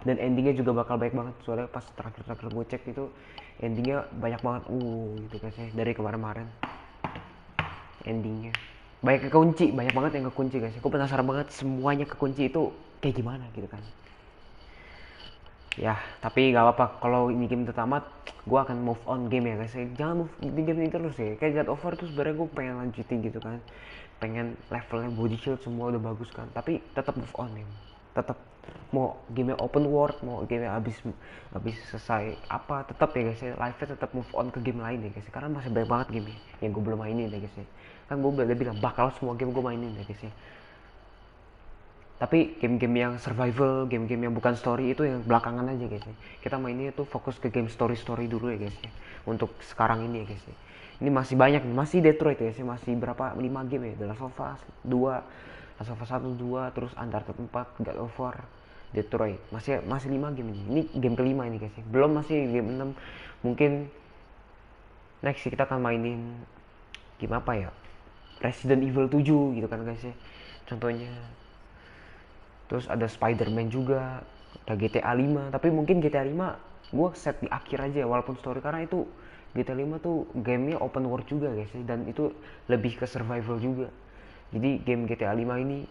Dan endingnya juga bakal baik banget, soalnya pas terakhir gue cek itu endingnya banyak banget gitu guys ya, dari kemarin endingnya banyak kekunci, banyak banget yang kekunci guys. Gue penasaran banget semuanya kekunci itu kayak gimana gitu kan. Ya, tapi gak apa-apa, kalau ini game tamat, gue akan move on game ya guys. Jangan move di game ini terus ya. Kayak God of War tuh sebenarnya gue pengen lanjutin gitu kan. Pengen levelnya body shield semua udah bagus kan. Tapi tetap move on ya. Tetap mau game open world, mau game habis selesai apa, tetap ya guys ya. Live-nya tetap move on ke game lain ya guys. Karena masih banyak banget game yang gue belum mainin ya guys ya. Kan gue udah bilang bakal semua game gue mainin ya guys ya. Tapi game-game yang survival, game-game yang bukan story itu yang belakangan aja guys ya. Kita mainnya tuh fokus ke game story dulu ya guys ya. Untuk sekarang ini ya guys ya. Ini masih banyak nih, masih Detroit ya guys ya. Masih berapa? 5 game ya. The Last of Us 2, Last of Us 1, 2, terus Uncharted 4, God of War, Detroit. Masih 5 game ini. Ini game kelima ini guys ya. Belum masih game 6. Mungkin next kita akan mainin game apa ya? Resident Evil 7 gitu kan guys ya. Contohnya. Terus ada Spider-Man juga, ada GTA 5, tapi mungkin GTA 5 gue set di akhir aja walaupun story, karena itu GTA 5 tuh gamenya open world juga guys ya, dan itu lebih ke survival juga. Jadi game GTA 5 ini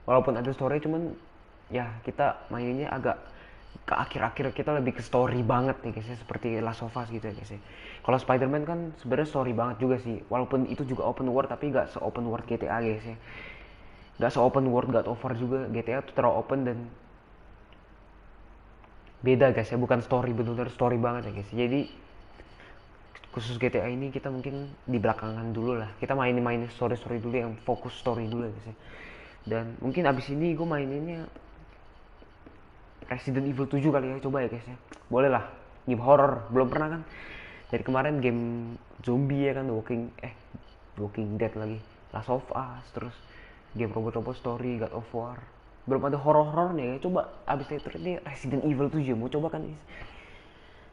walaupun ada story, cuman ya kita mainnya agak ke akhir-akhir, kita lebih ke story banget nih guys ya, seperti Last of Us gitu ya guys ya. Kalau Spider-Man kan sebenarnya story banget juga sih, walaupun itu juga open world tapi gak se-open world GTA guys ya. Gak se-open world God of War juga. GTA tuh terlalu open dan beda guys ya, bukan story, bener-bener story banget ya guys. Jadi khusus GTA ini kita mungkin di belakangan dulu lah, kita mainin story dulu, yang fokus story dulu ya guys ya. Dan mungkin abis ini gue maininnya Resident Evil 7 kali ya, coba ya guys ya. Boleh lah, game horror belum pernah kan, dari kemarin game zombie ya kan, Walking Dead lagi, Last of Us, terus game robot-robot story, God of War. Belum ada horor-horornya ya. Coba abis itu ini Resident Evil 7 mau coba kan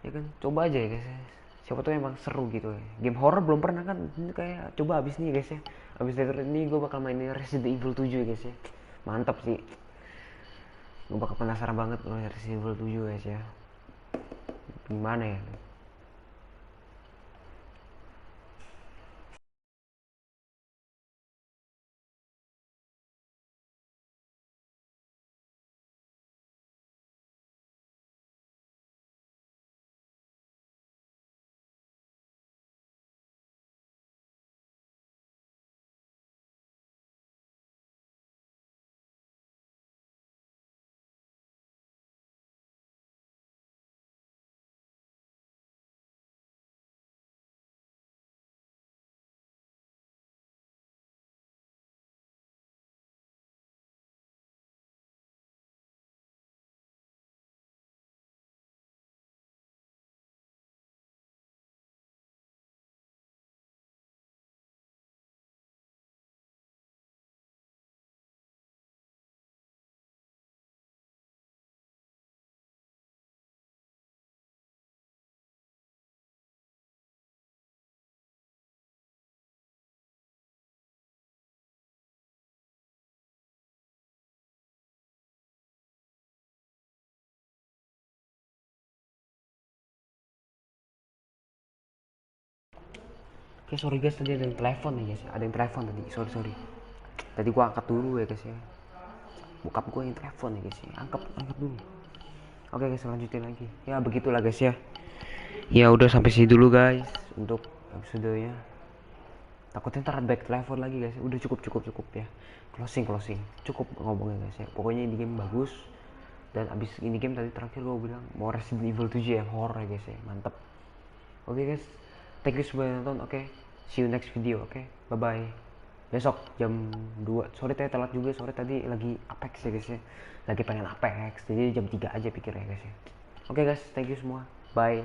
ya kan, coba aja ya guys ya. Siapa tuh emang seru gitu ya. Game horror belum pernah kan, ini kayak coba abis ini guys ya. Abis itu ini gue bakal mainin Resident Evil 7 ya guys ya. Mantap sih. Gue bakal penasaran banget loh Resident Evil 7 guys ya. Gimana ya? Oke, sorry guys, tadi ada yang telepon nih guys. Ada yang telepon tadi, sorry. Tadi gua angkat dulu ya guys ya. Bokap gua yang telepon ya guys ya. Angkat dulu. Oke guys, lanjutin lagi. Ya begitulah guys ya. Ya udah sampai sini dulu guys untuk episodenya. Takutnya ntar back telepon lagi guys. Udah cukup ya. Closing. Cukup ngomongnya guys ya. Pokoknya ini game bagus. Dan abis ini game tadi terakhir gua bilang mau Resident Evil 7 yang horror ya guys ya. Mantap. Oke guys. Thank you sudah nonton. Oke. See you next video. Oke. Bye bye. besok jam 2. Sorry tadi telat juga, sore tadi lagi Apex ya guys ya, lagi pengen Apex, jadi jam 3 aja pikirnya guys ya. Oke guys, thank you semua, bye.